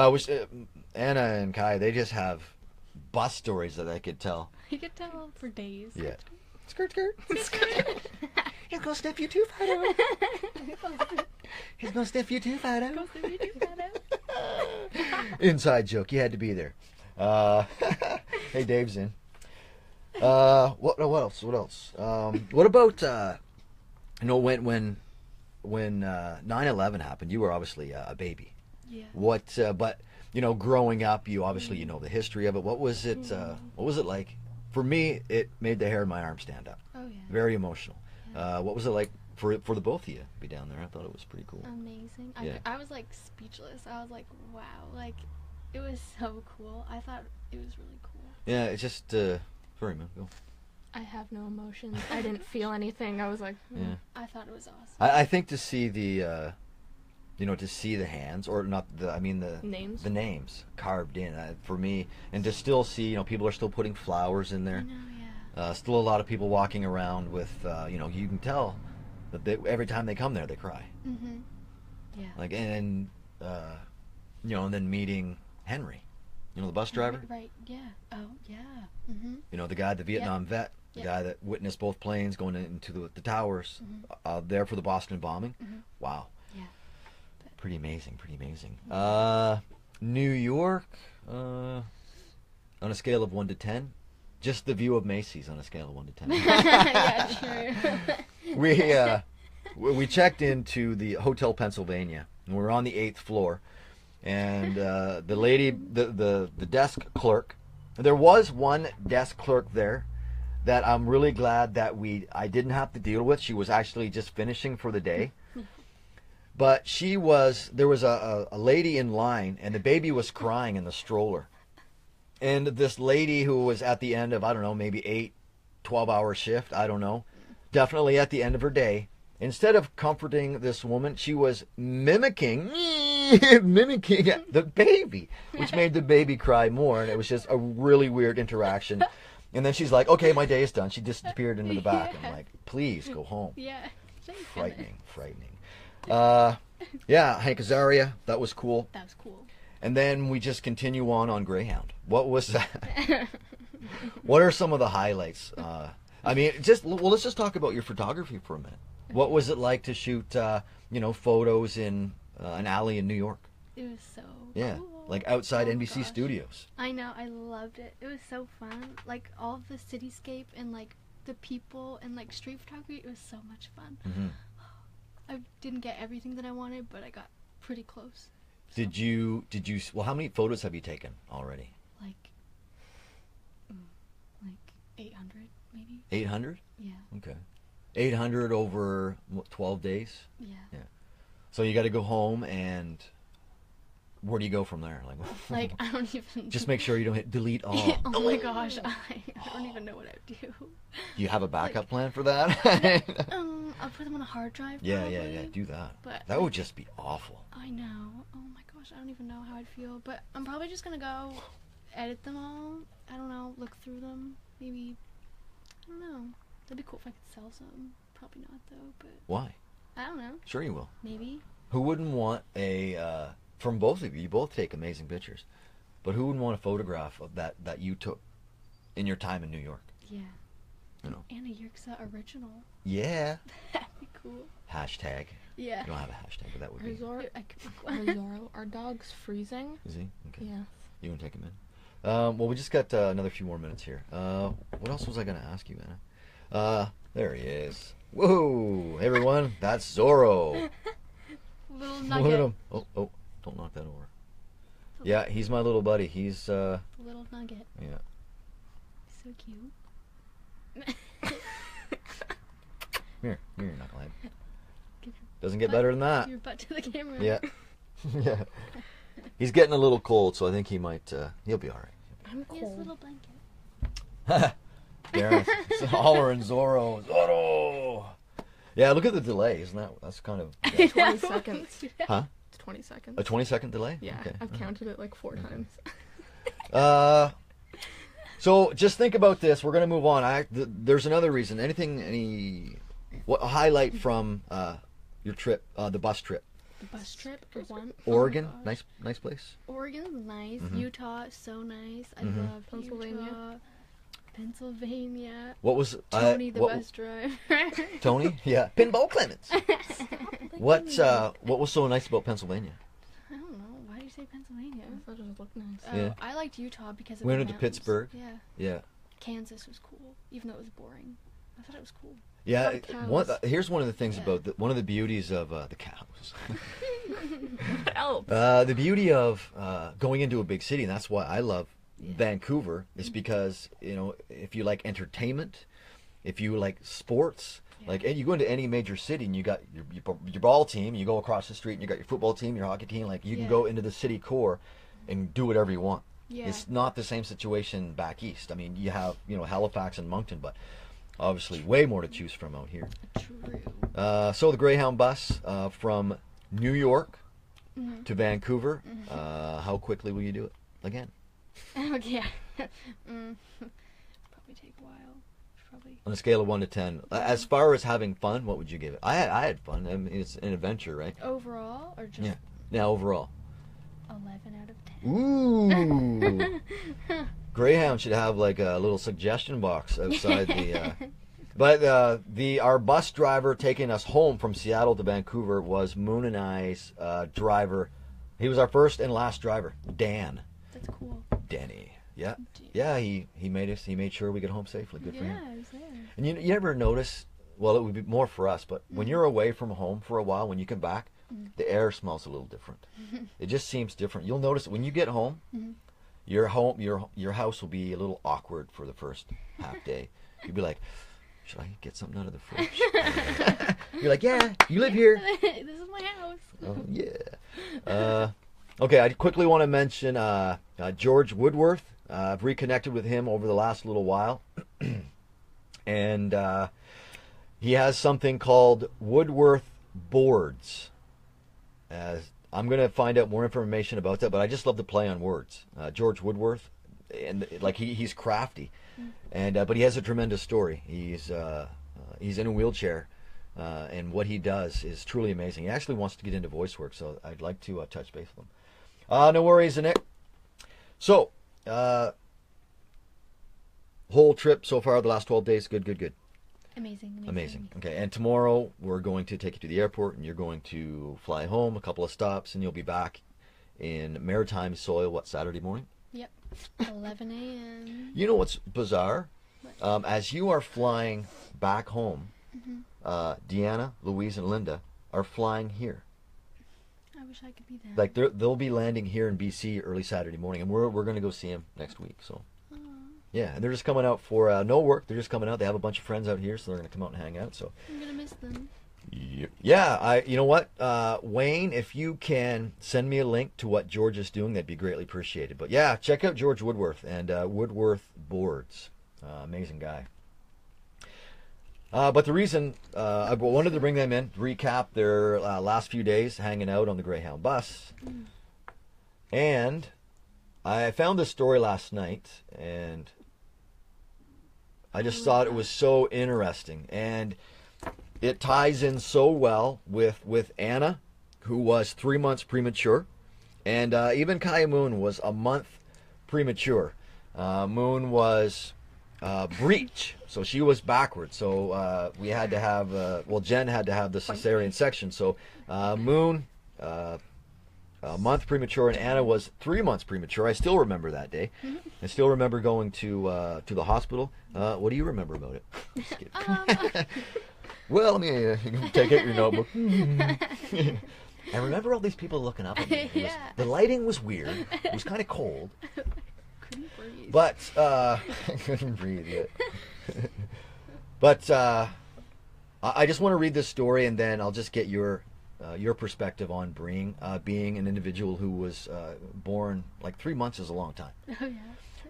Which Anna and Kai, they just have bus stories that I could tell. You could tell for days. Yeah. Skirt, skirt. He's gonna sniff you too, Fido. He's gonna sniff you too, Fido. Inside joke. You had to be there. Hey, Dave's in. What else? What else? What about when 9/11 happened? You were obviously a baby. Yeah. What? But growing up, you obviously know the history of it. What was it? What was it like? For me, it made the hair on my arm stand up. Oh yeah. Very emotional. What was it like for the both of you to be down there? I thought it was pretty cool. Amazing. Yeah. I was like speechless. I was like, wow. Like, it was so cool. I thought it was really cool. Yeah, it's just sorry, man. Go. I have no emotions. I didn't feel anything. I was like, Yeah. I thought it was awesome. I think to see the to see the hands, or not the Names? the names carved in for me, and to still see people are still putting flowers in I there. know, yeah. Still a lot of people walking around with you can tell that every time they come there they cry. Mhm. Yeah. Like and then meeting Henry, the bus driver. Right. Yeah. Oh yeah. Mhm. The guy, the Vietnam vet, the Yep. guy that witnessed both planes going into the towers, there for the Boston bombing. Mhm. Wow. Yeah. Pretty amazing, pretty amazing. New York, on a scale of 1 to 10, just the view of Macy's on a scale of 1 to 10. Yeah. True. We checked into the Hotel Pennsylvania, and we're on the 8th floor, and the lady, the desk clerk, there was one desk clerk there that I'm really glad that I didn't have to deal with. She was actually just finishing for the day. But there was a lady in line, and the baby was crying in the stroller. And this lady who was at the end of, I don't know, maybe 12-hour shift, I don't know, definitely at the end of her day, instead of comforting this woman, she was mimicking the baby, which made the baby cry more, and it was just a really weird interaction. And then she's like, okay, my day is done. She disappeared into the back. Yeah. I'm like, please go home. Yeah. Thank Frightening, goodness. frightening. Yeah, Hank Azaria, that was cool. That was cool. And then we just continue on Greyhound. What was that? What are some of the highlights? I mean, let's just talk about your photography for a minute. What was it like to shoot, photos in an alley in New York? It was so Yeah. cool. like outside Oh my NBC gosh. studios. I know, I loved it. It was so fun. Like all of the cityscape and like the people and like street photography, it was so much fun. Hmm. I didn't get everything that I wanted, but I got pretty close. Did you? Well, how many photos have you taken already? Like 800 maybe. 800. Yeah. Okay. 800 over 12 days. Yeah. So you got to go home, and where do you go from there? Like I don't even. Just make sure you don't hit delete all. Oh my gosh, I don't even know what I would do. Do you have a backup plan for that? I'll put them on a hard drive. Yeah, probably. do that. But That would just be awful. I know. Oh my gosh, I don't even know how I'd feel. But I'm probably just gonna go edit them all. I don't know, look through them. Maybe. I don't know. That'd be cool if I could sell some. Probably not though. But Why? I don't know. Sure you will. Maybe. Who wouldn't want from both of you? You both take amazing pictures, but who wouldn't want a photograph of that you took in your time in New York? Yeah. You know. And a Yerxa original. Yeah. That'd be cool. Hashtag. Yeah. You don't have a hashtag, but that would be. Our dog's freezing. Is he? Okay. Yeah. You want to take him in? Well, we just got another few more minutes here. What else was I going to ask you, Anna? There he is. Whoa, everyone, that's Zorro. Little Look nugget. at him. Oh, don't knock that over. Yeah, he's my little buddy. He's, Little nugget. yeah. So cute. Here, you're knucklehead. Give Doesn't get better than that. your butt to the camera. Yeah. Yeah. He's getting a little cold, so I think he might, he'll be alright. I'm He has a cold. little blanket. Darren's hollering Zorro. Yeah, look at the delay. That's kind of, yeah. 20 seconds. Huh? It's 20 seconds. A 20-second delay? Yeah, Okay. I've counted it like 4 times. So just think about this. We're going to move on. There's another reason. What a highlight from your trip, the bus trip? The bus trip or one? Oregon, Oh my gosh. nice place. Oregon's nice. Mhm. Utah, so nice. I Mhm. love Pennsylvania. Utah. Pennsylvania. What was Tony, the what, bus driver. Tony? Yeah, Pinball Clements. What was so nice about Pennsylvania? I don't know. Why do you say Pennsylvania? I thought it looked nice. Oh, Yeah. I liked Utah because of We the went to mountains. Pittsburgh. Yeah. Yeah, Kansas was cool, even though it was boring. I thought it was cool. yeah. Love cows. Here's one of the things Yeah. about one of the beauties of the cows. What else? The beauty of going into a big city, and that's why I love Yeah. Vancouver, is because, if you like entertainment, if you like sports, Yeah. and you go into any major city and you got your ball team, you go across the street and you got your football team, your hockey team, like you can Yeah. go into the city core and do whatever you want. Yeah. It's not the same situation back east. I mean, you have, Halifax and Moncton, but obviously way more to choose from out here. True. So the Greyhound bus from New York Mhm. to Vancouver, how quickly will you do it again? Okay. Probably take a while. Probably. On a scale of 1 to 10, as far as having fun, what would you give it? I had fun. I mean, it's an adventure, right? Overall, or just Yeah. Now overall. 11 out of 10. Ooh. Greyhound should have like a little suggestion box outside the. But our bus driver taking us home from Seattle to Vancouver was Moon and I's driver. He was our first and last driver, Dan. That's cool. Danny. Yeah. Yeah. He made us. He made sure we get home safely. Good for him. Yeah, I was there. And you ever notice? Well, it would be more for us, but when you're away from home for a while, when you come back, the air smells a little different. It just seems different. You'll notice when you get home, your house will be a little awkward for the first half day. You'll be like, should I get something out of the fridge? You're like, yeah, you live here. This is my house. Oh, yeah. Okay, I quickly want to mention George Woodworth. I've reconnected with him over the last little while. And he has something called Woodworth Boards. I'm going to find out more information about that, but I just love to play on words. George Woodworth, and like he's crafty, and but he has a tremendous story. He's in a wheelchair, and what he does is truly amazing. He actually wants to get into voice work, so I'd like to touch base with him. No worries, Nick. So, whole trip so far, the last 12 days, good. Amazing. Okay, and tomorrow we're going to take you to the airport, and you're going to fly home, a couple of stops, and you'll be back in maritime soil, what, Saturday morning? Yep. 11 a.m. You know what's bizarre? What? As you are flying back home, Mm-hmm. Deanna, Louise, and Linda are flying here. I wish I could be there. Like they'll be landing here in BC early Saturday morning, and we're going to go see them next week. So Aw. yeah, and they're just coming out for no work. They're just coming out. They have a bunch of friends out here, so they're going to come out and hang out. So I'm gonna miss them. yeah, you know what, Wayne, if you can send me a link to what George is doing, that'd be greatly appreciated. But yeah, check out George Woodworth and Woodworth Boards. Amazing guy. But the reason I wanted to bring them in, recap their last few days hanging out on the Greyhound bus. And I found this story last night, and I just thought it was so interesting. And it ties in so well with Anna, who was 3 months premature. And even Kaya Moon was a month premature. Moon was breech, so she was backwards. So we had to have, Jen had to have the cesarean section. So Moon, a month premature, and Anna was 3 months premature. I still remember that day. I still remember going to the hospital. What do you remember about it? Just kidding. Well, let me take out your notebook. I remember all these people looking up at me. The lighting was weird. It was kind of cold. Couldn't breathe. But I couldn't breathe yet. But I just want to read this story, and then I'll just get your perspective on being an individual who was born like 3 months is a long time. Oh yeah.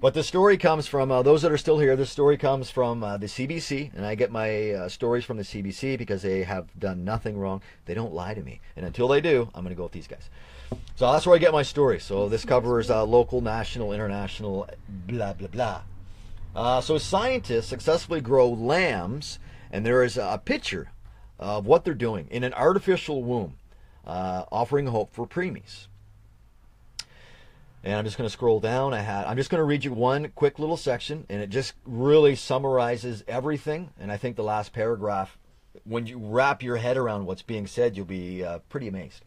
But the story comes from those that are still here. The story comes from the CBC, and I get my stories from the CBC because they have done nothing wrong. They don't lie to me, and until they do, I'm going to go with these guys. So that's where I get my story. So this covers local, national, international, blah, blah, blah. So scientists successfully grow lambs, and there is a picture of what they're doing in an artificial womb, offering hope for preemies. And I'm just going to scroll down. I'm just going to read you one quick little section, and it just really summarizes everything. And I think the last paragraph, when you wrap your head around what's being said, you'll be pretty amazed.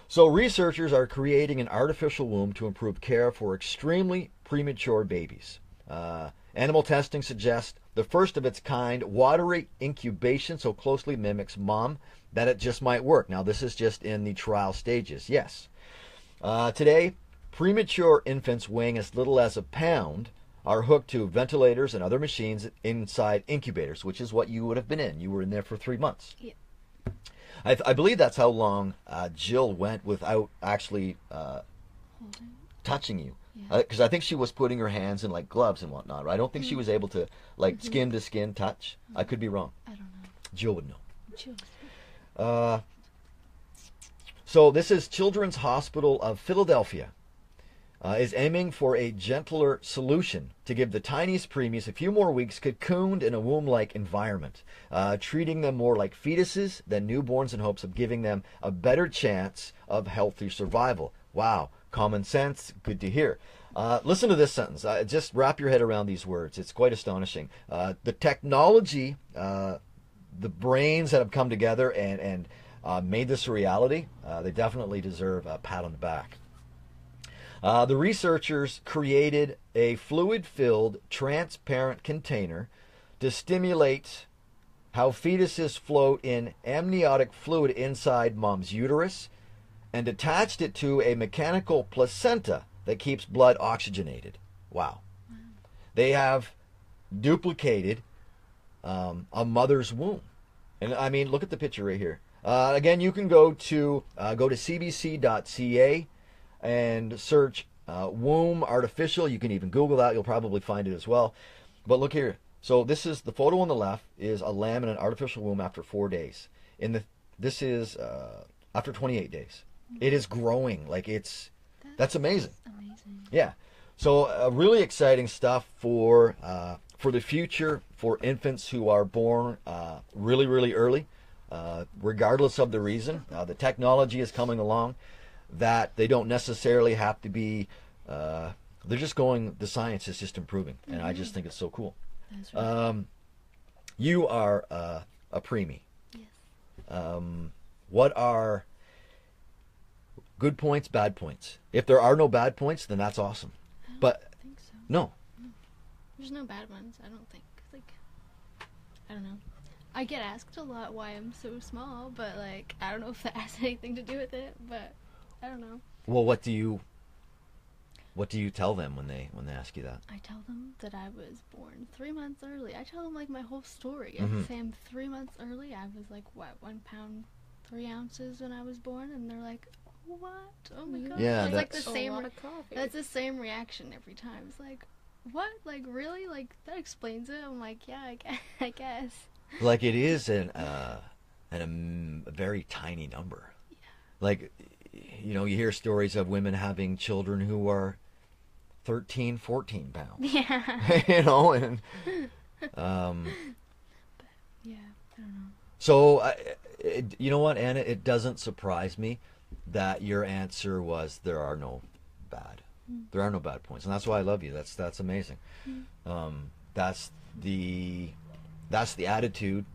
So researchers are creating an artificial womb to improve care for extremely premature babies. Animal testing suggests the first of its kind watery incubation so closely mimics mom that it just might work. Now, this is just in the trial stages, yes. Today, premature infants weighing as little as a pound are hooked to ventilators and other machines inside incubators, which is what you would have been in. You were in there for 3 months. Yeah. I believe that's how long Jill went without actually touching you. Because I think she was putting her hands in like gloves and whatnot. Right? I don't think she was able to like skin to skin touch. I could be wrong. I don't know. Jill would know. Jill. So this is Children's Hospital of Philadelphia. Is aiming for a gentler solution to give the tiniest preemies a few more weeks cocooned in a womb-like environment, treating them more like fetuses than newborns in hopes of giving them a better chance of healthy survival. Wow, common sense, good to hear. Listen to this sentence. Just wrap your head around these words. It's quite astonishing. The technology, the brains that have come together and made this a reality, they definitely deserve a pat on the back. The researchers created a fluid-filled, transparent container to stimulate how fetuses float in amniotic fluid inside mom's uterus and attached it to a mechanical placenta that keeps blood oxygenated. Wow. They have duplicated a mother's womb. And I mean, look at the picture right here. Again, you can go to cbc.ca and search womb artificial. You can even Google that. You'll probably find it as well. But look here. So this is the photo on the left is a lamb in an artificial womb after 4 days. This is after 28 days. It is growing. Like that's amazing. Amazing. Yeah. So really exciting stuff for the future for infants who are born really, really early, regardless of the reason. The technology is coming along that they don't necessarily have to be, they're just going, the science is just improving. And I just think it's so cool. That's right. You are a preemie. Yes. good points, bad points. If there are no bad points, then that's awesome. But I think so. no. There's no bad ones, I don't think. Like, I don't know. I get asked a lot why I'm so small, but like, I don't know if that has anything to do with it, but I don't know. Well, what do you tell them when they ask you that? I tell them that I was born 3 months early. I tell them like my whole story. Mhm. I say I'm 3 months early. I was like, what, 1 pound 3 ounces when I was born, and they're like, what? Oh my god! Yeah, it's like the that's a same. lot of coffee. That's the same reaction every time. It's like, what? Like really? Like that explains it. I'm like, yeah, I guess. Like it is a very tiny number. Yeah. Like, you know, you hear stories of women having children who are 13, 14 pounds. Yeah. You know, and Yeah. I don't know. so you know what, Anna? It doesn't surprise me that your answer was there are no bad. There are no bad points, and that's why I love you. That's amazing. That's the attitude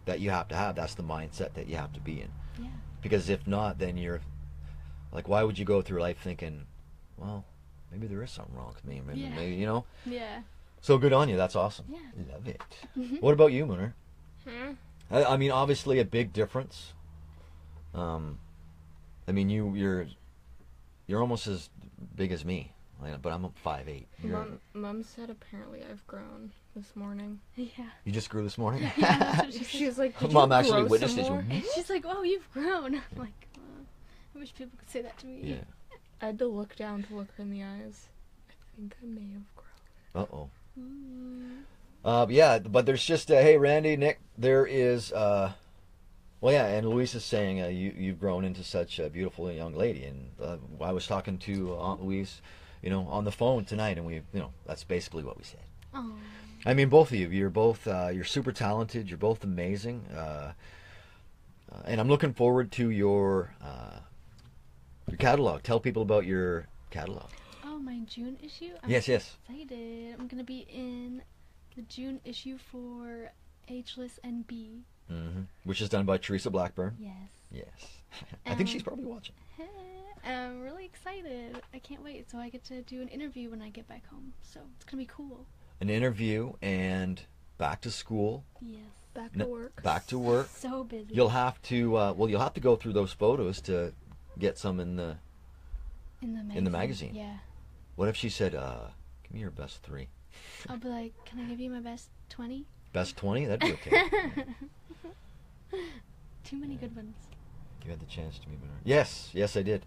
that you have to have. That's the mindset that you have to be in. Yeah. Because if not, then you're like, why would you go through life thinking, well, maybe there is something wrong with me. Maybe you know. Yeah. So good on you. That's awesome. Yeah. Love it. What about you, Mooner? Hmm? I mean, obviously a big difference. I mean, you're almost as big as me, but I'm 5'8". Mom said apparently I've grown this morning. Yeah. You just grew this morning. Yeah, that's what she said. She's like, did Mom you actually grow witnessed some it. more? And she's like, "Oh, you've grown." I'm like, I wish people could say that to me. Yeah. I had to look down to look her in the eyes. I think I may have grown. Uh-oh. Mm. Yeah, but there's just hey, Randy, Nick, there is well, yeah, and Louise is saying you've grown into such a beautiful young lady, and I was talking to Aunt Louise, you know, on the phone tonight, and we, you know, that's basically what we said. Oh. I mean, both of you, you're both you're super talented, you're both amazing, and I'm looking forward to your catalog. Tell people about your catalog. Oh, my June issue. I'm Yes, so yes. excited. I'm gonna be in the June issue for Ageless NB. Which is done by Teresa Blackburn. Yes. Yes. I think she's probably watching. I'm really excited. I can't wait. So I get to do an interview when I get back home. So it's gonna be cool. An interview and back to school. Yes. Back to work. Back to work. So busy. You'll have to you'll have to go through those photos to get some in the magazine. Yeah. What if she said, give me your best 3? I'll be like, can I give you my best 20? Best 20? That'd be okay. Too many good ones. You had the chance to meet me. Yes, I did.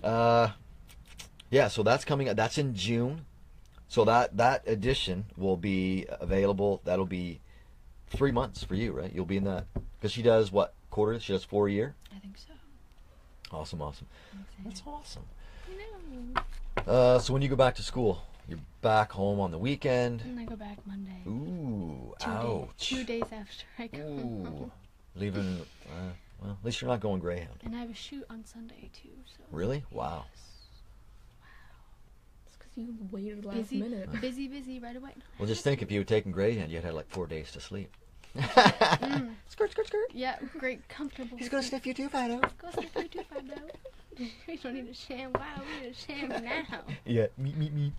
Yeah, so that's coming. That's in June. So that edition will be available. That'll be 3 months for you, right? You'll be in that because she does what quarters? She does 4 a year. I think so. Awesome. I'm That's excited. awesome. I know. So when you go back to school, you're back home on the weekend. And I go back Monday. Ooh, 2 days. ouch. 2 days after I go home. Ooh, leaving. Well, at least you're not going Greyhound. And I have a shoot on Sunday too. So. Really? Wow. It's because you waited last minute. Busy right away. Well, just think if you had taken Greyhound, you'd had like 4 days to sleep. Skirt, skirt, skirt. Yeah, great, comfortable. He's gonna sleep. sniff you too, Fido. Go sniff you too, Fido. We don't need a sham. Wow, we need a sham now. Yeah, meet.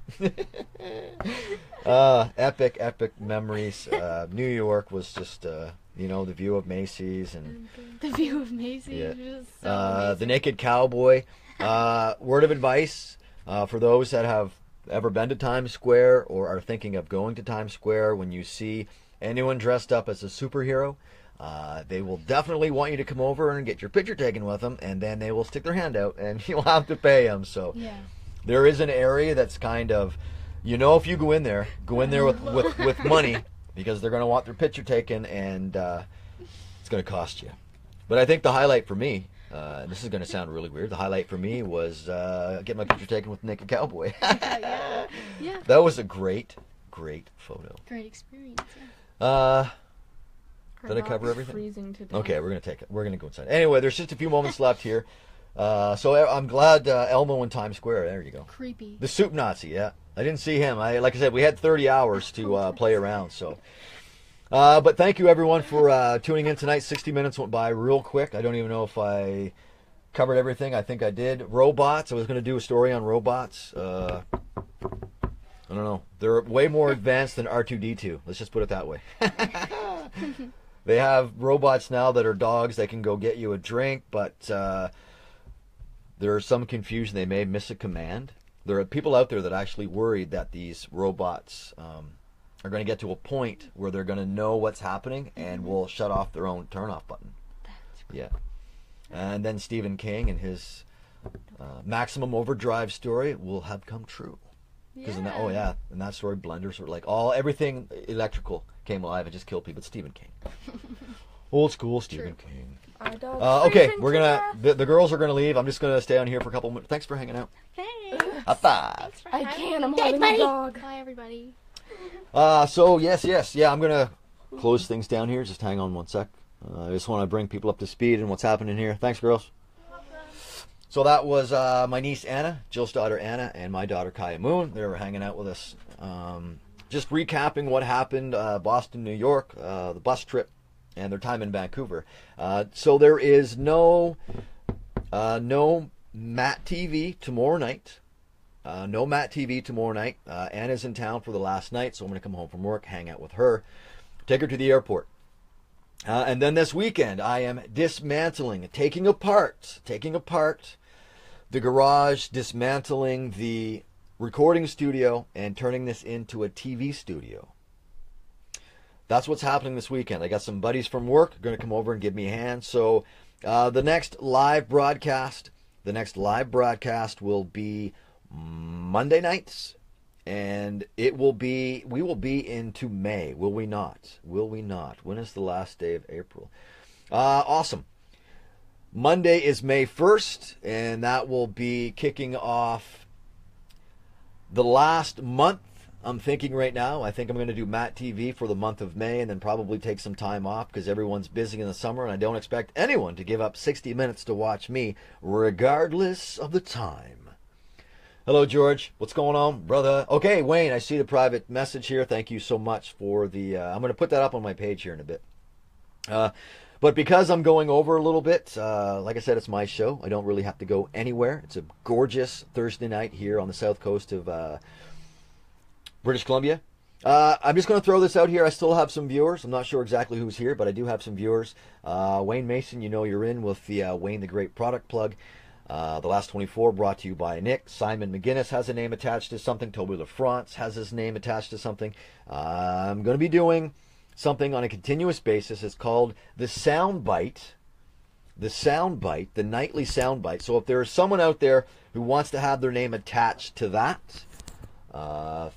Epic memories. New York was just, you know, the view of Macy's and The view of Macy's Yeah. was so the amazing. Naked Cowboy. Word of advice for those that have ever been to Times Square or are thinking of going to Times Square, when you see anyone dressed up as a superhero, they will definitely want you to come over and get your picture taken with them, and then they will stick their hand out and you'll have to pay them. So Yeah. there is an area that's kind of, you know, if you go in there with money, because they're going to want their picture taken, and it's going to cost you. But I think the highlight for me, this is going to sound really weird, the highlight for me was getting my picture taken with the Naked Cowboy. Yeah. That was a great photo. Great experience. Yeah. We're Did I not cover everything? Freezing to death. Okay, we're gonna go inside. Anyway, there's just a few moments left here. So I'm glad Elmo in Times Square. There you go. Creepy. The Soup Nazi. Yeah, I didn't see him. Like I said, we had 30 hours to play around. So, but thank you everyone for tuning in tonight. 60 minutes went by real quick. I don't even know if I covered everything. I think I did. Robots. I was going to do a story on robots. I don't know. They're way more advanced than R2-D2. Let's just put it that way. They have robots now that are dogs. They can go get you a drink, but there's some confusion. They may miss a command. There are people out there that actually worried that these robots are going to get to a point where they're going to know what's happening and will shut off their own turn-off button. Yeah. And then Stephen King and his Maximum Overdrive story will have come true. Because in that story, blenders were like everything electrical came alive and just killed people. It's Stephen King. Old school Stephen King. Okay, we're gonna. The girls are gonna leave. I'm just gonna stay on here for a couple minutes. Thanks for hanging out. Thanks. High five. I can't. I'm holding my dog. Bye, everybody. So yes, yeah. I'm gonna close things down here. Just hang on one sec. I just want to bring people up to speed and what's happening here. Thanks, girls. So that was my niece Anna, Jill's daughter Anna, and my daughter Kaya Moon. They were hanging out with us. Just recapping what happened, Boston, New York, the bus trip, and their time in Vancouver. So there is no MattTv tomorrow night. No MattTV tomorrow night. Anna's in town for the last night, so I'm going to come home from work, hang out with her, take her to the airport. And then this weekend, I am dismantling, taking apart the garage, dismantling the recording studio, and turning this into a TV studio. That's what's happening this weekend. I got some buddies from work going to come over and give me a hand. So the next live broadcast will be Monday nights. And we will be into May, will we not? Will we not? When is the last day of April? Awesome. Monday is May 1st, and that will be kicking off the last month. I'm thinking right now, I think I'm going to do MattTV for the month of May and then probably take some time off because everyone's busy in the summer, and I don't expect anyone to give up 60 minutes to watch me, regardless of the time. Hello, George. What's going on, brother? Okay, Wayne, I see the private message here. Thank you so much for the... I'm going to put that up on my page here in a bit. But because I'm going over a little bit, like I said, it's my show. I don't really have to go anywhere. It's a gorgeous Thursday night here on the south coast of British Columbia. I'm just going to throw this out here. I still have some viewers. I'm not sure exactly who's here, but I do have some viewers. Wayne Mason, you know you're in with the Wayne the Great product plug. The last 24 brought to you by Nick. Simon McGinnis has a name attached to something. Toby LaFrance has his name attached to something. I'm going to be doing something on a continuous basis. It's called the Soundbite. The Soundbite, the nightly Soundbite. So if there is someone out there who wants to have their name attached to that,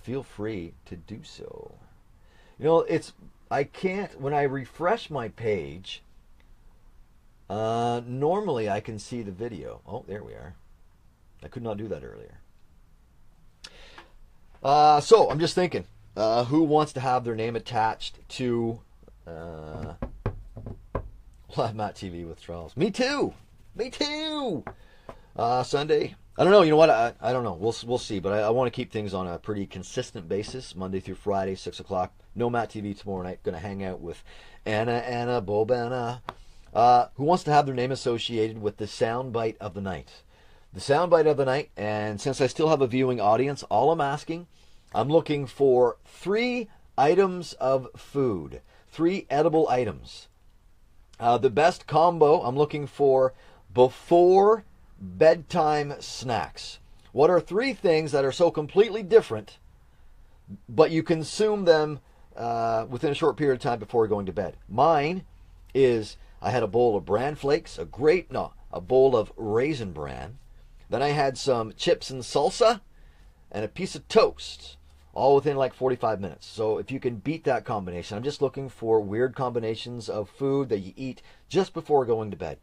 feel free to do so. You know, I can't, when I refresh my page... normally I can see the video. Oh, there we are. I could not do that earlier. So I'm just thinking, who wants to have their name attached to MattTV with Charles? Me too. Sunday. I don't know. You know what? I don't know. We'll see. But I want to keep things on a pretty consistent basis, Monday through Friday, 6 o'clock. No MattTV tomorrow night. Going to hang out with Anna, Bobana. Who wants to have their name associated with the soundbite of the night? The soundbite of the night, and since I still have a viewing audience, all I'm asking, I'm looking for 3 items of food, 3 edible items. The best combo, I'm looking for before bedtime snacks. What are 3 things that are so completely different, but you consume them within a short period of time before going to bed? Mine is... I had a bowl of bran flakes, a bowl of raisin bran. Then I had some chips and salsa and a piece of toast, all within like 45 minutes. So if you can beat that combination, I'm just looking for weird combinations of food that you eat just before going to bed.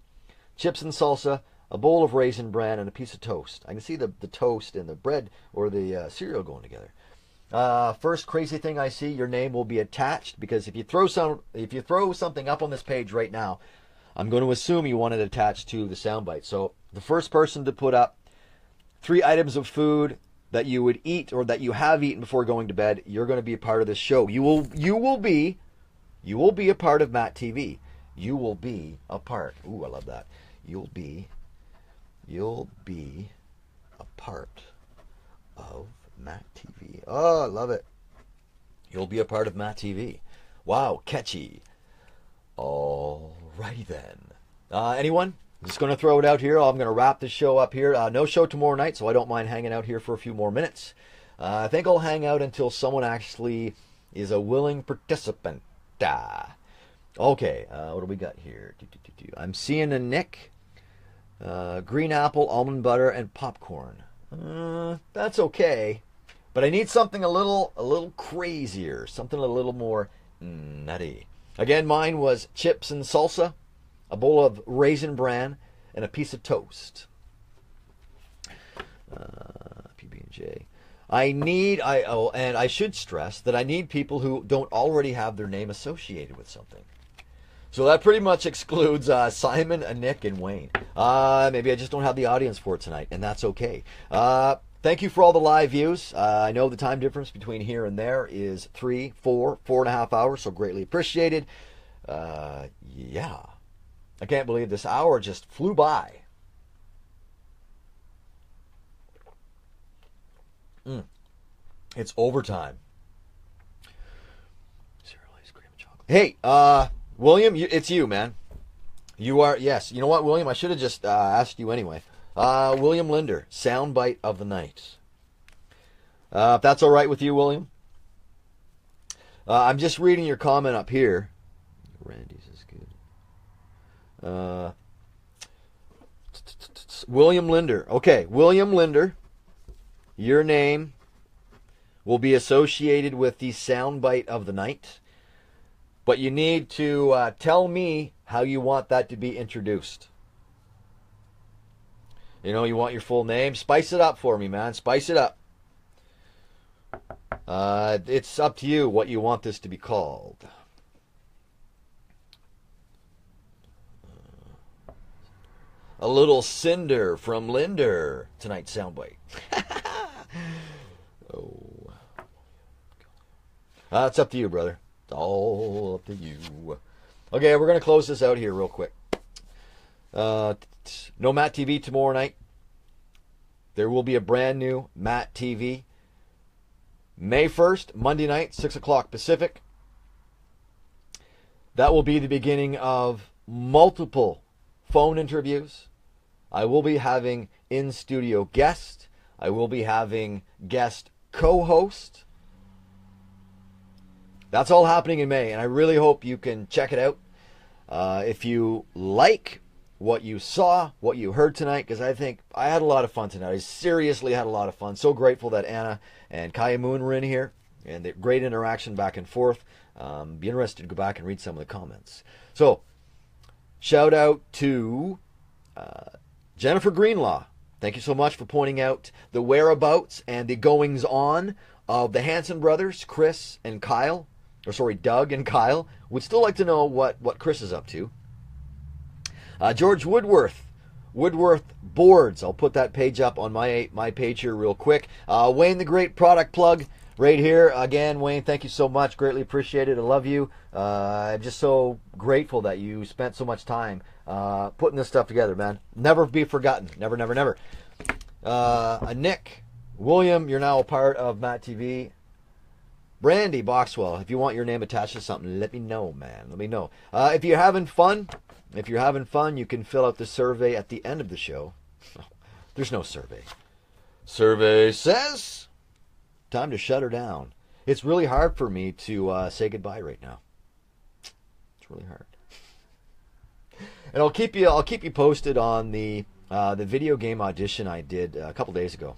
Chips and salsa, a bowl of raisin bran, and a piece of toast. I can see the toast and the bread or the cereal going together. First crazy thing I see, your name will be attached, because if you throw something up on this page right now, I'm going to assume you want it attached to the soundbite. So the first person to put up 3 items of food that you would eat or that you have eaten before going to bed, you're going to be a part of this show. You will be a part of MattTV. You will be a part. Ooh, I love that. You'll be you'll be a part of MattTv. Oh, I love it. You'll be a part of MattTv. Wow, catchy. Alrighty then. Anyone? I'm just going to throw it out here. I'm going to wrap this show up here. No show tomorrow night, so I don't mind hanging out here for a few more minutes. I think I'll hang out until someone actually is a willing participant. Okay, what do we got here? I'm seeing a Nick. Green apple, almond butter, and popcorn. That's okay. But I need something a little crazier. Something a little more nutty. Again, mine was chips and salsa, a bowl of Raisin Bran, and a piece of toast. PB&J. And I should stress that I need people who don't already have their name associated with something. So that pretty much excludes Simon, Nick, and Wayne. Maybe I just don't have the audience for it tonight, and that's okay. Thank you for all the live views. I know the time difference between here and there is 3, 4, 4.5 hours, so greatly appreciated. Yeah. I can't believe this hour just flew by. It's overtime. Cereal, ice cream, chocolate. Hey, William, it's you, man. You are, yes. You know what, William? I should have just asked you anyway. William Linder, soundbite of the night. If that's all right with you, William. I'm just reading your comment up here. Randy's is good. William Linder. Okay, William Linder. Your name will be associated with the soundbite of the night. But you need to tell me how you want that to be introduced. You know, you want your full name? Spice it up for me, man. Spice it up. It's up to you what you want this to be called. A little cinder from Linder. Tonight's soundbite. Oh. It's up to you, brother. It's all up to you. Okay, we're going to close this out here real quick. No MattTv tomorrow night. There will be a brand new MattTv. May 1st, Monday night, 6 o'clock Pacific. That will be the beginning of multiple phone interviews. I will be having in-studio guests. I will be having guest co-host. That's all happening in May, and I really hope you can check it out. If you like what you saw, what you heard tonight, because I think I had a lot of fun tonight. I seriously had a lot of fun. So grateful that Anna and Kaya Moon were in here, and the great interaction back and forth. Be interested to go back and read some of the comments. So, shout out to Jennifer Greenlaw. Thank you so much for pointing out the whereabouts and the goings-on of the Hanson brothers, Chris and Kyle. Doug and Kyle. Would still like to know what Chris is up to. George Woodworth Boards. I'll put that page up on my page here real quick. Wayne the Great product plug right here. Again, Wayne, thank you so much. Greatly appreciated. I love you. I'm just so grateful that you spent so much time putting this stuff together, man. Never be forgotten. Never, never, never. Nick, William, you're now a part of MattTv. Brandy Boxwell, if you want your name attached to something, let me know, man. Let me know. If you're having fun, you can fill out the survey at the end of the show. There's no survey. Survey says, time to shut her down. It's really hard for me to say goodbye right now. It's really hard. And I'll keep you posted on the video game audition I did a couple days ago.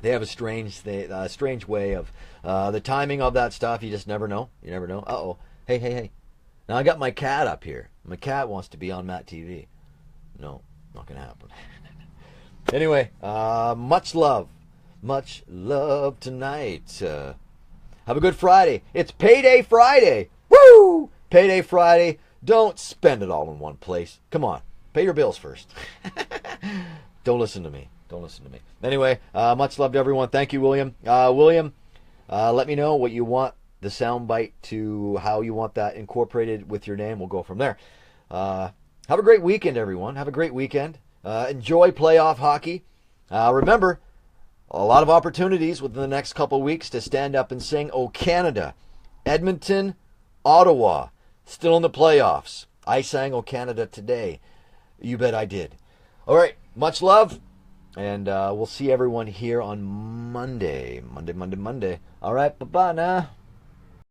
They have a strange way of the timing of that stuff. You just never know. You never know. Uh-oh. Hey. Now I got my cat up here. My cat wants to be on MattTv. No, not going to happen. Anyway, much love. Much love tonight. Have a good Friday. It's Payday Friday. Woo! Payday Friday. Don't spend it all in one place. Come on. Pay your bills first. Don't listen to me. Anyway, much love to everyone. Thank you, William. William, let me know what you want the soundbite to, how you want that incorporated with your name. We'll go from there. Have a great weekend, everyone. Have a great weekend. Enjoy playoff hockey. Remember, a lot of opportunities within the next couple weeks to stand up and sing "O Canada." Edmonton, Ottawa, still in the playoffs. I sang "O Canada" today. You bet I did. All right, much love, and we'll see everyone here on Monday. Monday. All right, bye-bye now.